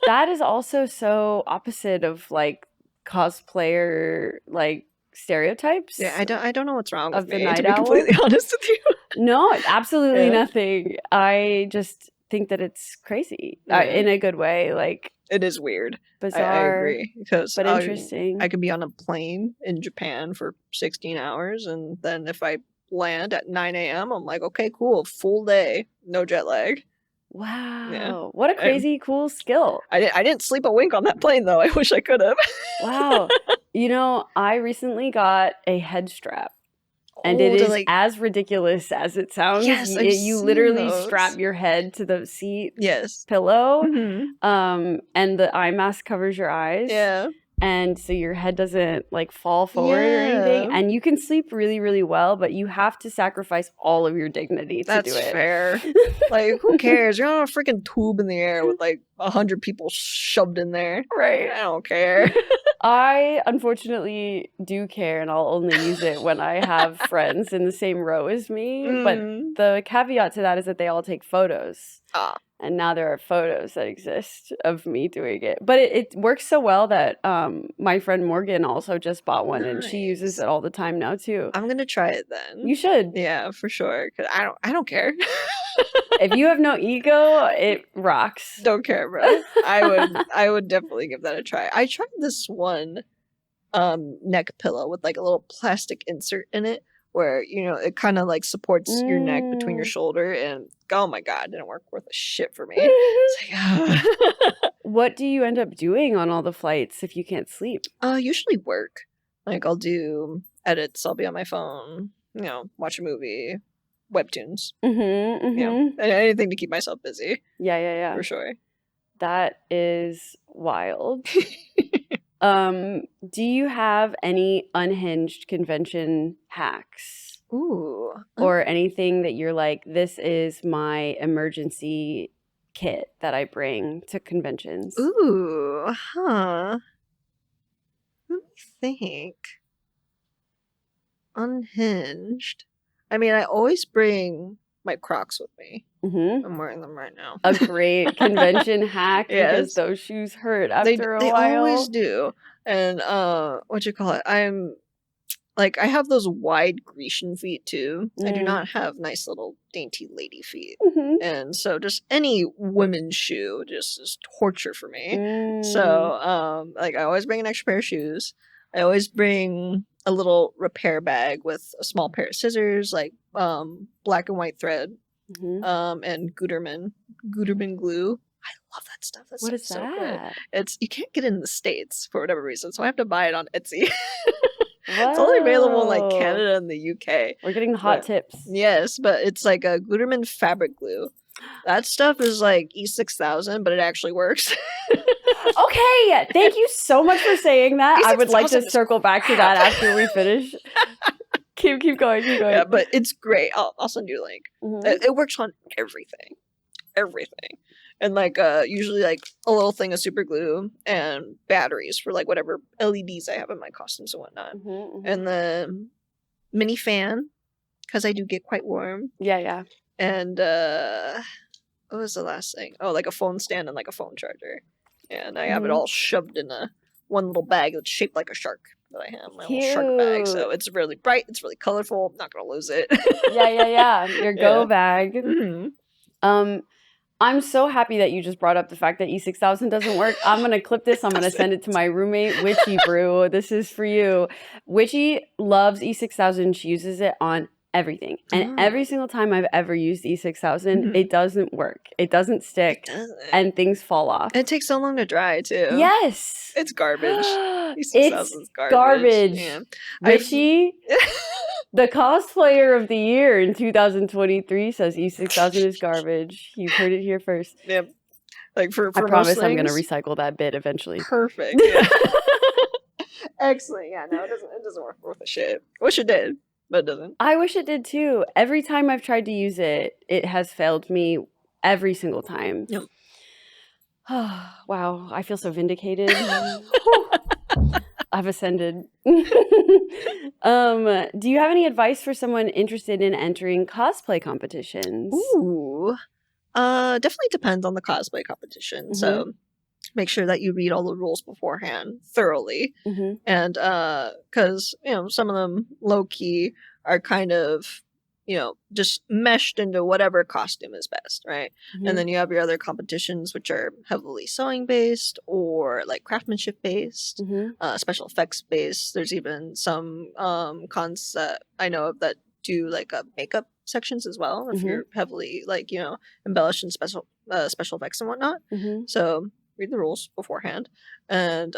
That is also so opposite of like cosplayer like stereotypes. Yeah, I don't know what's wrong with the me, night to be owl. completely honest with you. No, absolutely nothing. I just think that it's crazy in a good way. Like, it is weird. Bizarre. I agree, because but interesting. I could be on a plane in Japan for 16 hours, and then if I land at 9 a.m., I'm like, okay, cool, full day, no jet lag. Wow. Yeah. What a crazy, cool skill. I didn't sleep a wink on that plane, though. I wish I could have. Wow. You know, I recently got a head strap. And it is like, as ridiculous as it sounds. Yes, you literally strap your head to the seat pillow. And the eye mask covers your eyes. Yeah. And so your head doesn't like fall forward or anything. And you can sleep really, really well, but you have to sacrifice all of your dignity to do it. That's fair. Like, who cares? You're on a freaking tube in the air with like 100 people shoved in there. Right. I don't care. I unfortunately do care, and I'll only use it when I have friends in the same row as me. But the caveat to that is that they all take photos. And now there are photos that exist of me doing it. But it works so well that my friend Morgan also just bought one, and she uses it all the time now too. I'm gonna try it then. You should. Yeah, for sure. Cause I don't care. If you have no ego, it rocks. Don't care, bro. I would definitely give that a try. I tried this one neck pillow with like a little plastic insert in it, where, you know, it kind of like supports your neck between your shoulder, and oh my god, it didn't work worth a shit for me. It's like, What do you end up doing on all the flights if you can't sleep? Usually work. Like, I'll do edits, I'll be on my phone, you know, watch a movie, webtoons, you know, anything to keep myself busy. Yeah. For sure. That is wild. Do you have any unhinged convention hacks? Ooh. Or anything that you're like, this is my emergency kit that I bring to conventions? Ooh, huh. Let me think. Unhinged. I mean, I always bring my Crocs with me. I'm wearing them right now. A great convention hack, because those shoes hurt after a while. They always do. And I have those wide Grecian feet too. I do not have nice little dainty lady feet. And so just any women's shoe just is torture for me. So I always bring an extra pair of shoes. I always bring a little repair bag with a small pair of scissors, like black and white thread, and Gutermann glue. I love that stuff. That What stuff's is so good. that? You can't get it in the States for whatever reason, so I have to buy it on Etsy. It's only available in like Whoa. Canada and the UK. We're getting hot tips. Yes, but it's like a glutamine fabric glue. That stuff is like E6000, but it actually works. Okay, thank you so much for saying that. I would like to circle back to that after we finish. Keep going. Yeah, but it's great. I'll send you a link. It works on everything. And like usually like a little thing of super glue and batteries for like whatever LEDs I have in my costumes and whatnot. And then mini fan, because I do get quite warm. Yeah. And what was the last thing? Oh, like a phone stand and like a phone charger. And I have it all shoved in one little bag that's shaped like a shark that I have. My little shark bag. So it's really bright. It's really colorful. I'm not going to lose it. Yeah. Your go bag. I'm so happy that you just brought up the fact that E6000 doesn't work. I'm going to clip this. I'm going to send it to my roommate, Witchy Brew. This is for you. Witchy loves E6000. She uses it on everything. And every single time I've ever used E6000, it doesn't work. It doesn't stick. And things fall off. It takes so long to dry, too. Yes. It's garbage. It's garbage. Yeah. Witchy, the cosplayer of the year in 2023 says E6000 is garbage. You've heard it here first. Yep. Like for I promise I'm going to recycle that bit eventually. Perfect. Yeah. Excellent. Yeah, no, it doesn't work worth a shit. Wish it did, but it doesn't. I wish it did too. Every time I've tried to use it, it has failed me every single time. Yep. Wow, I feel so vindicated. I've ascended. Do you have any advice for someone interested in entering cosplay competitions? Ooh. Definitely depends on the cosplay competition. So make sure that you read all the rules beforehand thoroughly. And because some of them low key are kind of just meshed into whatever costume is best, right? And then you have your other competitions, which are heavily sewing based or like craftsmanship based, special effects based. There's even some cons that I know of that do like makeup sections as well, if you're heavily like embellished in special effects and whatnot. So read the rules beforehand, and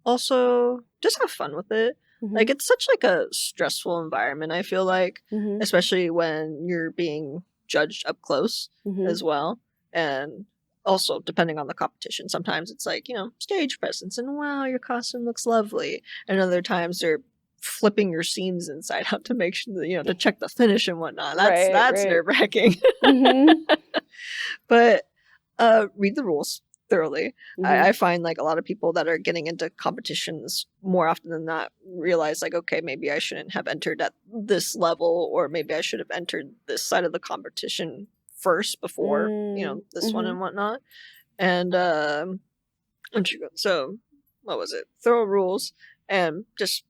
also just have fun with it. Like it's such like a stressful environment, I feel like, especially when you're being judged up close as well. And also depending on the competition, sometimes it's like, stage presence and wow, your costume looks lovely. And other times they're flipping your seams inside out to make sure that, to check the finish and whatnot. That's nerve-wracking. But read the rules thoroughly. I find like a lot of people that are getting into competitions more often than not realize like, okay, maybe I shouldn't have entered at this level, or maybe I should have entered this side of the competition first before this one and whatnot. And so what was it? Thorough rules and just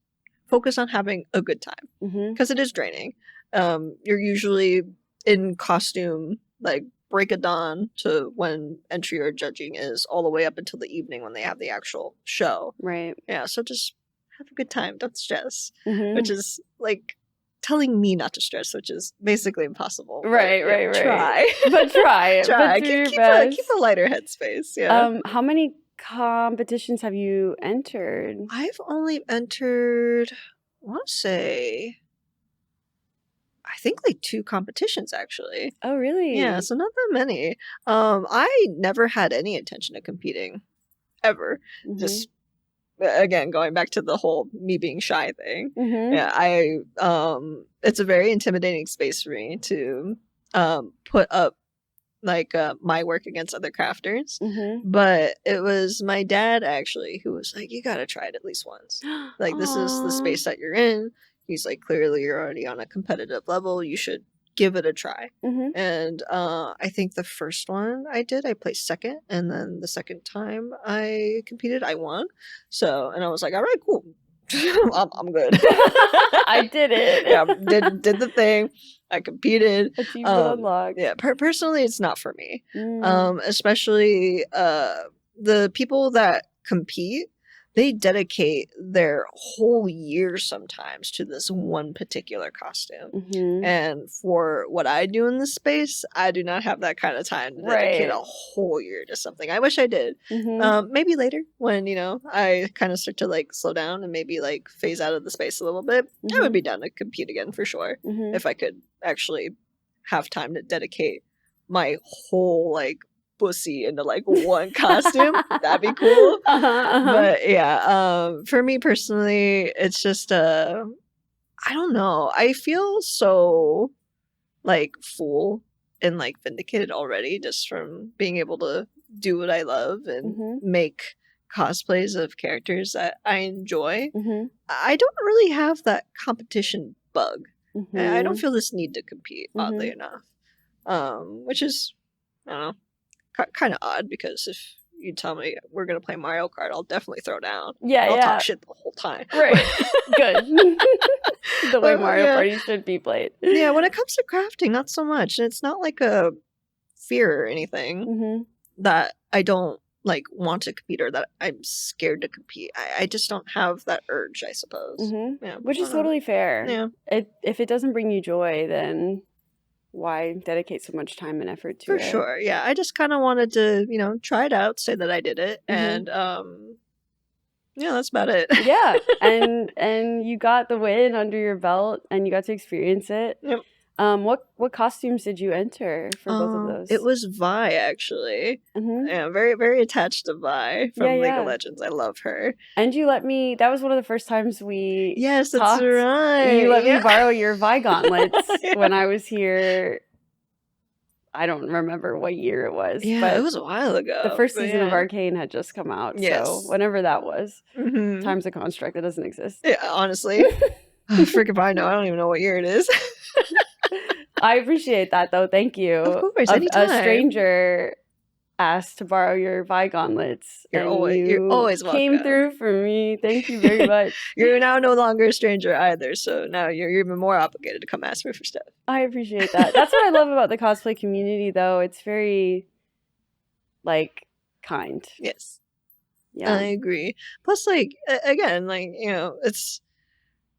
focus on having a good time, because it is draining. You're usually in costume like break of dawn to when entry or judging is, all the way up until the evening when they have the actual show. Right. Yeah, so just have a good time. Don't stress. Which is like telling me not to stress, which is basically impossible. Right. Try. But try. Try. But do your best. Keep a lighter headspace. Yeah. How many competitions have you entered? I've only entered, I want to say, I think like 2 competitions actually. Oh, really? Yeah, so not that many. I never had any intention of competing, ever. Just again going back to the whole me being shy thing. Yeah, it's a very intimidating space for me to put up like my work against other crafters. But it was my dad actually who was like, you gotta try it at least once. Like this is the space that you're in. He's like, clearly you're already on a competitive level, you should give it a try. And I think the first one I did, I placed second, and then the second time I competed, I won. So, and I was like, all right, cool. I'm good. I did it. Yeah, did the thing. I competed. Achievement unlocked. Yeah, personally, it's not for me. Especially the people that compete, they dedicate their whole year sometimes to this one particular costume. And for what I do in this space, I do not have that kind of time to dedicate a whole year to something. I wish I did. Maybe later when, you know, I kind of start to like slow down and maybe like phase out of the space a little bit. I would be down to compete again for sure. If I could actually have time to dedicate my whole like pussy into like one costume. That'd be cool. But yeah, for me personally, it's just I don't know. I feel so like full and like vindicated already just from being able to do what I love and make cosplays of characters that I enjoy. I don't really have that competition bug. I don't feel this need to compete, oddly enough. Which is, I don't know, kind of odd, because if you tell me we're gonna play Mario Kart, I'll definitely throw down. I'll talk shit the whole time. Right. Good. The way Mario Party should be played. Yeah, when it comes to crafting, not so much. And it's not like a fear or anything that I don't like want to compete or that I'm scared to compete. I just don't have that urge, I suppose. Yeah, which is totally fair. Yeah. If it doesn't bring you joy, then why dedicate so much time and effort to it? For sure, yeah. I just kind of wanted to, you know, try it out, say that I did it, and yeah, that's about it. Yeah, and you got the win under your belt, and you got to experience it. Yep. What costumes did you enter for both of those? It was Vi, actually. Yeah, very, very attached to Vi from League of Legends. I love her. And you let me, that was one of the first times we Yes, that's talked. right. You let me borrow your Vi gauntlets when I was here. I don't remember what year it was. Yeah, but it was a while ago. The first season of Arcane had just come out. Yes. So whenever that was. Time's a construct that doesn't exist. Yeah, honestly. Frick if I know. I don't even know what year it is. I appreciate that, though. Thank you. Of course, anytime. A stranger asked to borrow your Vi gauntlets. You're always welcome. Came through for me. Thank you very much. You're now no longer a stranger either, so now you're even more obligated to come ask me for stuff. I appreciate that. That's what I love about the cosplay community, though. It's very, like, kind. Yes. Yeah. I agree. Plus, like, again, like, you know,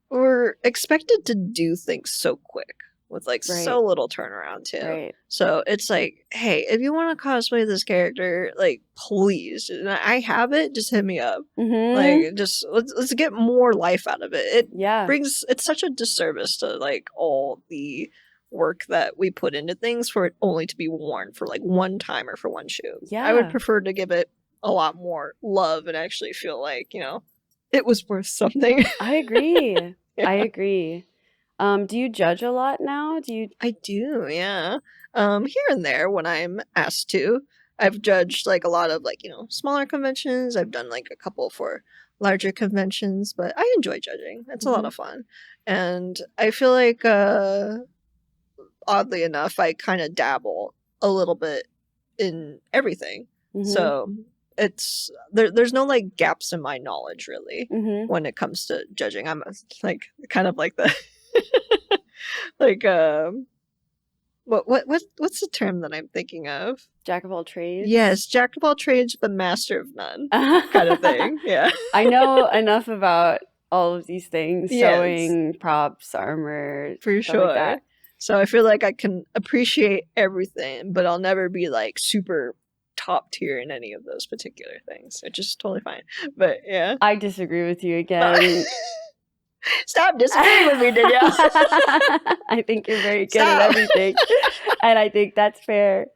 we're expected to do things so quick with like so little turnaround too. Right. So it's like, hey, if you want to cosplay this character, like please, and I have it, just hit me up. Like just let's get more life out of it. It's such a disservice to like all the work that we put into things for it only to be worn for like one time or for one shoot. Yeah. I would prefer to give it a lot more love and actually feel like, you know, it was worth something. I agree. I agree. Do you judge a lot now? I do, yeah. Here and there when I'm asked to. I've judged like a lot of like, you know, smaller conventions. I've done like a couple for larger conventions, but I enjoy judging. It's a lot of fun. And I feel like oddly enough, I kind of dabble a little bit in everything. So it's there's no like gaps in my knowledge really when it comes to judging. I'm like kind of like the like what's the term that I'm thinking of? Jack of all trades. Yes, jack of all trades, but master of none, kind of thing. Yeah, I know enough about all of these things: sewing, props, armor, for sure. Like that. So I feel like I can appreciate everything, but I'll never be like super top tier in any of those particular things. It's just totally fine. But yeah, I disagree with you again. Stop disagreeing with me, Danielle. I think you're very good at everything, and I think that's fair.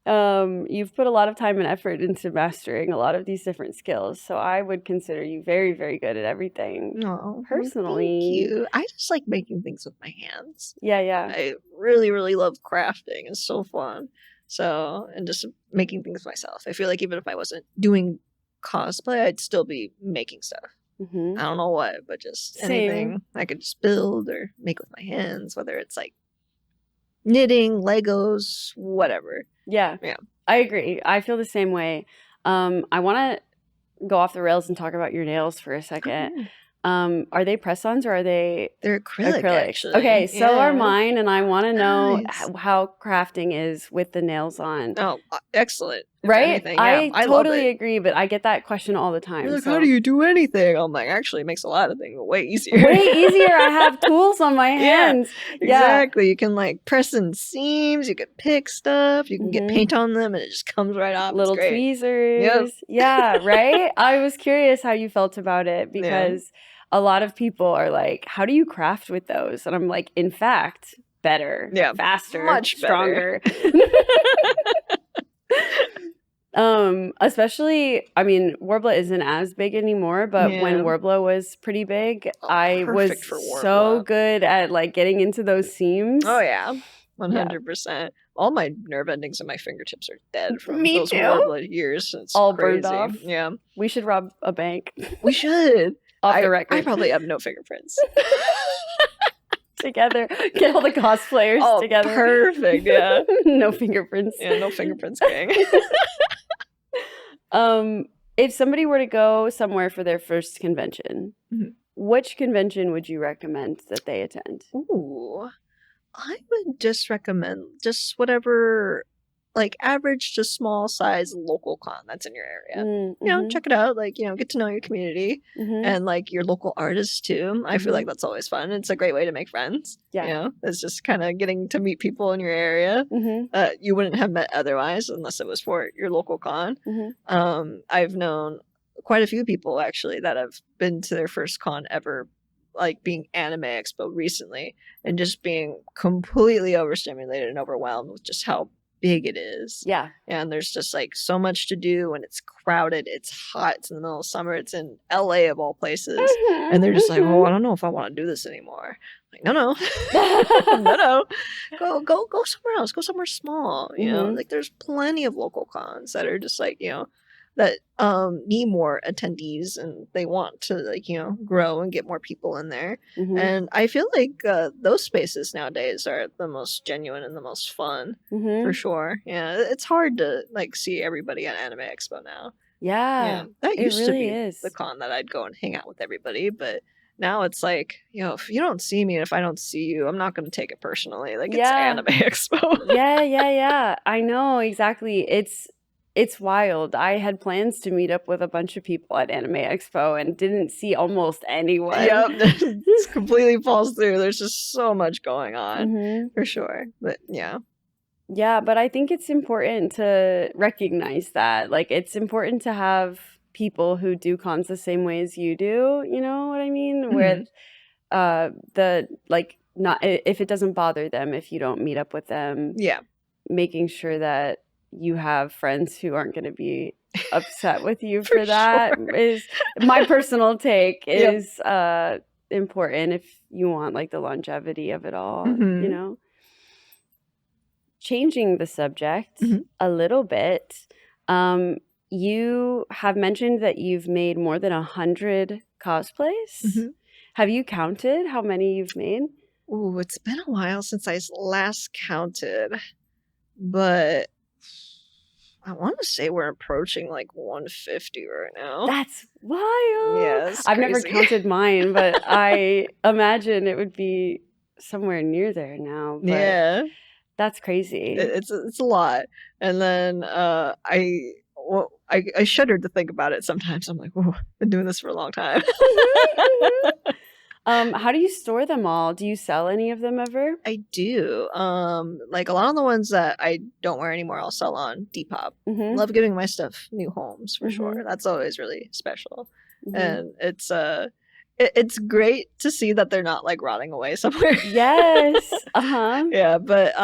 You've put a lot of time and effort into mastering a lot of these different skills, so I would consider you very, very good at everything. Oh, personally, thank you. I just like making things with my hands. Yeah. I really, really love crafting. It's so fun. So, and just making things myself. I feel like even if I wasn't doing cosplay, I'd still be making stuff. I don't know what, but just anything I could just build or make with my hands, whether it's like knitting, Legos, whatever. Yeah. I agree. I feel the same way. I want to go off the rails and talk about your nails for a second. Are they press-ons or are they... They're acrylic, actually. Okay, so are mine, and I want to know how crafting is with the nails on. Oh, excellent. Right? anything. Yeah, I love totally it. agree, but I get that question all the time. You're like, so. how do you do anything? I'm like, actually, it makes a lot of things way easier. Way easier. I have tools on my hands. Exactly. You can like press in seams. You can pick stuff. You can get paint on them, and it just comes right off. Little it's great. tweezers. Yep. Yeah, right? I was curious how you felt about it because a lot of people are like, how do you craft with those? And I'm like, in fact, better, faster, much stronger. Especially, I mean, Worbla isn't as big anymore, but when Worbla was pretty big, I was so good at like getting into those seams. Oh yeah, 100%. All my nerve endings and my fingertips are dead from those too. Worbla years. It's all crazy. burned off. Yeah, we should rob a bank. We should. Off the record. I probably have no fingerprints. Together, get all the cosplayers together. Perfect. Yeah. No fingerprints. Yeah, no fingerprints, gang. If somebody were to go somewhere for their first convention, which convention would you recommend that they attend? Ooh, I would just recommend just whatever, like average to small size local con that's in your area. You know, check it out. Like, you know, get to know your community and like your local artists too. I feel like that's always fun. It's a great way to make friends. Yeah. You know, it's just kind of getting to meet people in your area you wouldn't have met otherwise unless it was for your local con. I've known quite a few people actually that have been to their first con ever, like being Anime Expo recently, and just being completely overstimulated and overwhelmed with just how big it is. Yeah. And there's just like so much to do, and it's crowded, it's hot, it's in the middle of summer, it's in LA of all places. And they're just like, oh, I don't know if I want to do this anymore. Like, no. No. Go somewhere else. Go somewhere small. You know, like there's plenty of local cons that are just like, you know, that need more attendees, and they want to like, you know, grow and get more people in there. And I feel like those spaces nowadays are the most genuine and the most fun for sure. Yeah, it's hard to like see everybody at Anime Expo now. Yeah, that used to be the con that I'd go and hang out with everybody, but now it's like, you know, if you don't see me and if I don't see you, I'm not going to take it personally. Like, it's Anime Expo. Yeah. I know, exactly. It's wild. I had plans to meet up with a bunch of people at Anime Expo and didn't see almost anyone. Yep, it completely falls through. There's just so much going on, for sure. But yeah. Yeah, but I think it's important to recognize that. Like, it's important to have people who do cons the same way as you do. You know what I mean? Where not if it doesn't bother them if you don't meet up with them. Yeah. Making sure that you have friends who aren't going to be upset with you for that is my personal take is important if you want like the longevity of it all, you know. Changing the subject a little bit, you have mentioned that you've made more than 100 cosplays. Have you counted how many you've made? Ooh, it's been a while since I last counted, but I want to say we're approaching like 150 right now. That's wild. Yeah, I've never counted mine, but I imagine it would be somewhere near there now. But yeah, that's crazy. It's a lot. And then I shudder to think about it sometimes. I'm like, whoa, I've been doing this for a long time. How do you store them all? Do you sell any of them ever? I do. Like a lot of the ones that I don't wear anymore, I'll sell on Depop. Love giving my stuff new homes for sure. That's always really special. And it's great to see that they're not like rotting away somewhere. Yes. Yeah, but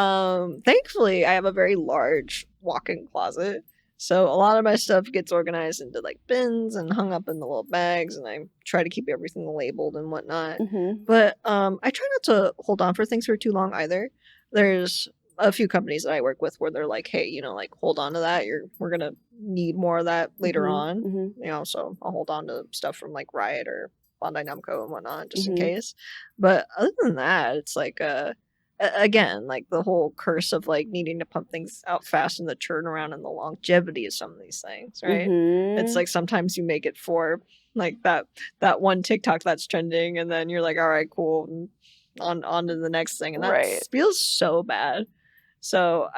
thankfully I have a very large walk-in closet. So a lot of my stuff gets organized into like bins and hung up in the little bags, and I try to keep everything labeled and whatnot. But I try not to hold on for things for too long either. There's a few companies that I work with where they're like, hey, you know, like hold on to that. We're gonna need more of that later on. You know, so I'll hold on to stuff from like Riot or Bandai Namco and whatnot just in case. But other than that, it's like again, like the whole curse of like needing to pump things out fast and the turnaround and the longevity of some of these things, right? It's like sometimes you make it for like that one TikTok that's trending, and then you're like, all right, cool, on to the next thing, and that feels so bad. So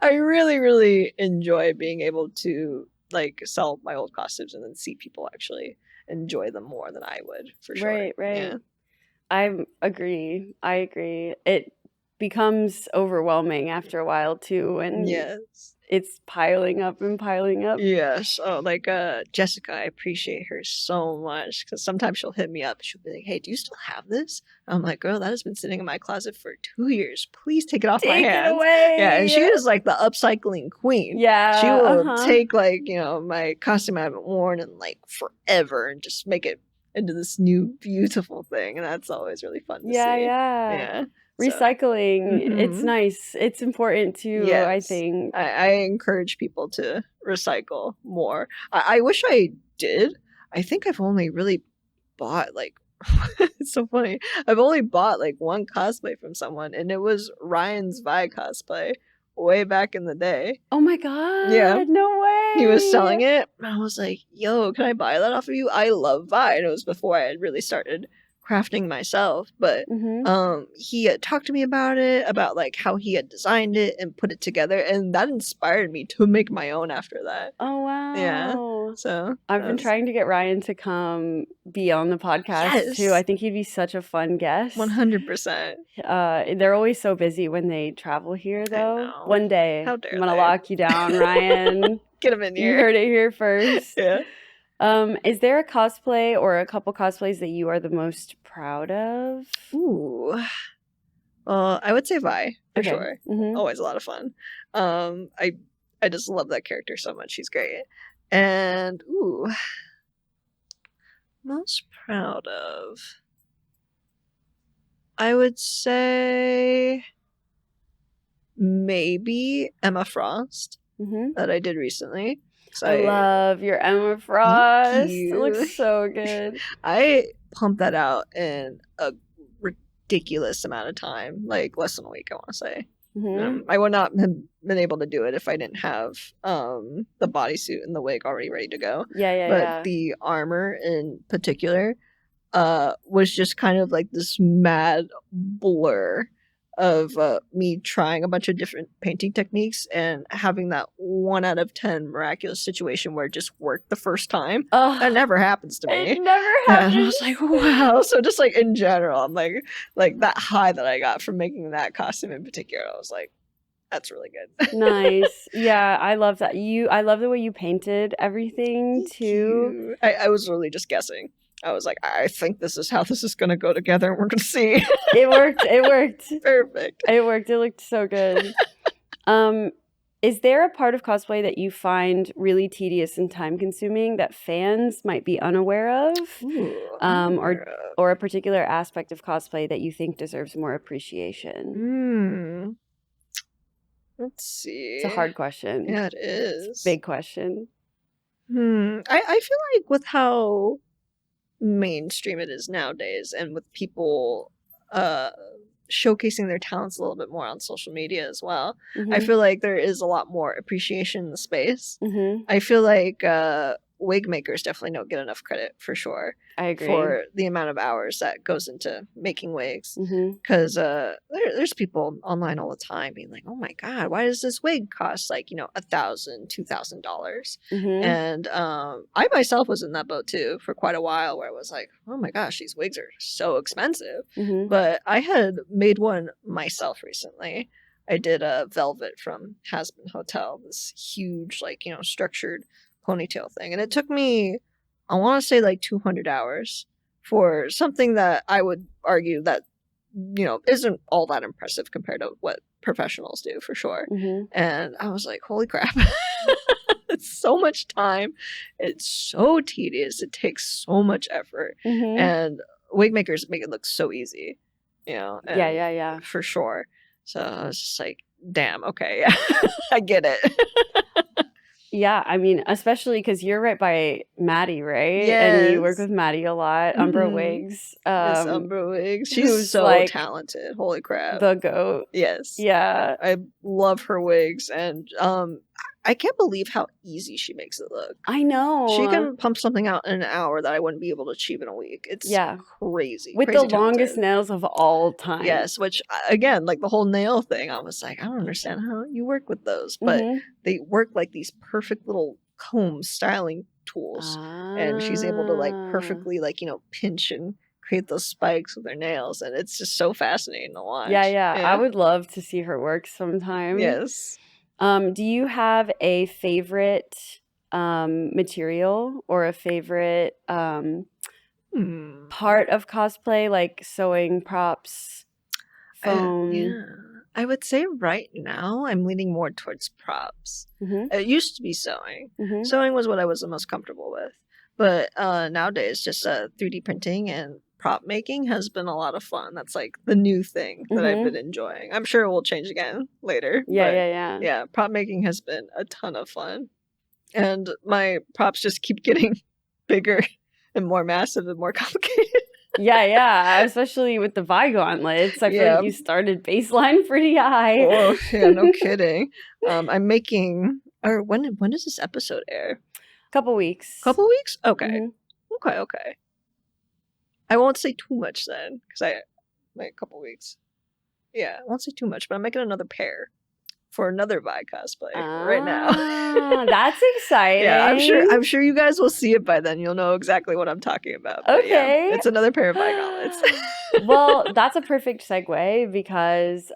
I really, really enjoy being able to like sell my old costumes and then see people actually enjoy them more than I would, for sure. Right. Yeah. I agree. It becomes overwhelming after a while too, and Yes. it's piling up and piling up. Yes. Oh, like Jessica, I appreciate her so much because sometimes she'll hit me up. She'll be like, "Hey, do you still have this?" I'm like, "Girl, that has been sitting in my closet for 2 years. Please take it off my Take it hands." away. Yeah, and she is like the upcycling queen. Yeah. She will take like, you know, my costume I haven't worn in like forever and just make it into this new beautiful thing, and that's always really fun to see. Yeah. Recycling, it's nice. It's important too, Yes. I think. I encourage people to recycle more. I wish I did. I think I've only really bought like it's so funny. I've only bought like one cosplay from someone, and it was Ryan's Vi cosplay way back in the day. Oh my god. Yeah. No way. He was selling it. And I was like, yo, can I buy that off of you? I love Vi. And it was before I had really started crafting myself, but he had talked to me about it, about like how he had designed it and put it together, and that inspired me to make my own after that. Oh wow. Yeah. So I've been trying to get Ryan to come be on the podcast too. I think he'd be such a fun guest. 100%. They're always so busy when they travel here though. One day How dare I'm gonna lock you down, Ryan. Get him in here. You heard it here first. Yeah. Is there a cosplay or a couple cosplays that you are the most proud of? Ooh. I would say Vi, for sure. Always a lot of fun. I just love that character so much. She's great. And most proud of, I would say maybe Emma Frost that I did recently. I love your Emma Frost. It looks so good. I pumped that out in a ridiculous amount of time, like less than a week, I want to say. I would not have been able to do it if I didn't have the bodysuit and the wig already ready to go. But the armor in particular was just kind of like this mad blur of me trying a bunch of different painting techniques and having that 1 out of 10 miraculous situation where it just worked the first time. That never happens to me. It never happens. And I was like, wow. So just like in general, I'm like that high that I got from making that costume in particular, I was like, that's really good. Nice. Yeah, I love that. I love the way you painted everything too. I was really just guessing. I was like, I think this is how this is going to go together, and we're going to see. It worked. Perfect. It worked. It looked so good. Is there a part of cosplay that you find really tedious and time-consuming that fans might be unaware of? Or a particular aspect of cosplay that you think deserves more appreciation? Let's see. It's a hard question. Yeah, it is. It's a big question. I feel like with how mainstream it is nowadays, and with people showcasing their talents a little bit more on social media as well, I feel like there is a lot more appreciation in the space. I feel like wig makers definitely don't get enough credit, for sure. I agree. For the amount of hours that goes into making wigs, because there's people online all the time being like, oh my god, why does this wig cost like $1,000, $2,000? And I myself was in that boat too for quite a while, where I was like, oh my gosh, these wigs are so expensive. But I had made one myself recently. I did a Velvet from Hasbin Hotel, this huge structured ponytail thing, and it took me, I want to say, like 200 hours for something that I would argue that isn't all that impressive compared to what professionals do, for sure. And I was like, holy crap. It's so much time, it's so tedious, it takes so much effort, and wig makers make it look so easy, yeah, for sure. So I was just like, damn, okay. I get it. Yeah, I mean, especially because you're right by Maddie, right? Yes. And you work with Maddie a lot. Umbra Wigs. Yes, Umbra Wigs. She's so like talented. Holy crap. The GOAT. Yes. Yeah. I love her wigs. And I can't believe how easy she makes it look. I know. She can pump something out in an hour that I wouldn't be able to achieve in a week. It's crazy. With crazy the longest nails of all time. Yes, which, again, like the whole nail thing, I was like, I don't understand how you work with those. But they work like these perfect little comb styling tools. And she's able to, like, perfectly, like, you know, pinch and create those spikes with her nails. And it's just so fascinating to watch. Yeah. I would love to see her work sometime. Yes. Do you have a favorite material or a favorite part of cosplay, like sewing, props, foam? Yeah. I would say right now I'm leaning more towards props. It used to be sewing. Sewing was what I was the most comfortable with. But nowadays, just 3D printing and prop making has been a lot of fun. That's like the new thing that I've been enjoying. I'm sure it will change again later. Yeah, prop making has been a ton of fun. And my props just keep getting bigger and more massive and more complicated. Yeah, especially with the Vi gauntlets. I feel like you started baseline pretty high. Oh, yeah, no kidding. I'm making, or when does this episode air? Couple weeks. Couple weeks? Okay. Okay. I won't say too much then, because like a couple weeks. Yeah, I won't say too much, but I'm making another pair for another Vi cosplay right now. That's exciting. Yeah, I'm sure you guys will see it by then. You'll know exactly what I'm talking about. Okay. Yeah, it's another pair of Vi gauntlets. Well, that's a perfect segue because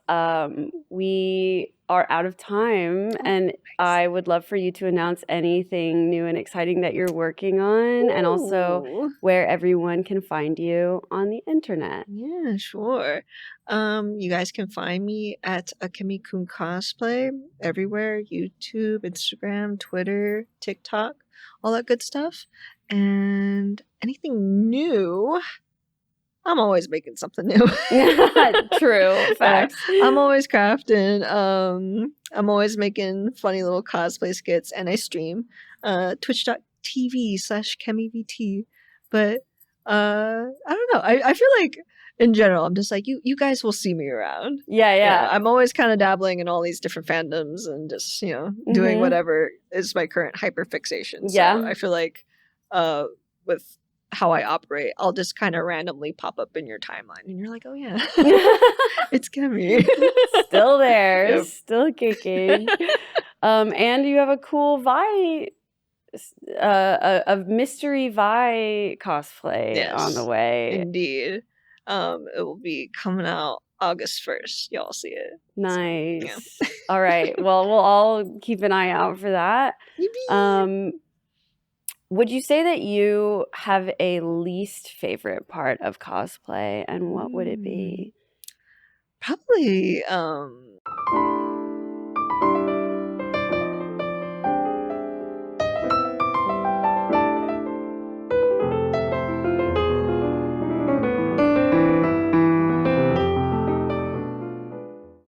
we are out of time, and I would love for you to announce anything new and exciting that you're working on, and also where everyone can find you on the internet. Yeah, sure. You guys can find me at Akemikun Cosplay everywhere: YouTube, Instagram, Twitter, TikTok, all that good stuff. And anything new, I'm always making something new. True. Facts. I'm always crafting. I'm always making funny little cosplay skits, and I stream twitch.tv/KemiVT. But I don't know. I feel like in general, I'm just like, you guys will see me around. Yeah. I'm always kind of dabbling in all these different fandoms and just, you know, doing whatever is my current hyperfixation. So I feel like with how I operate, I'll just kind of randomly pop up in your timeline and you're like, oh yeah, it's Kemi. Still there, still kicking. And you have a cool Vi, a mystery Vi cosplay on the way. Indeed. It will be coming out August 1st. Y'all see it. Nice. So, all right. Well, we'll all keep an eye out for that. Would you say that you have a least favorite part of cosplay, and what would it be? Probably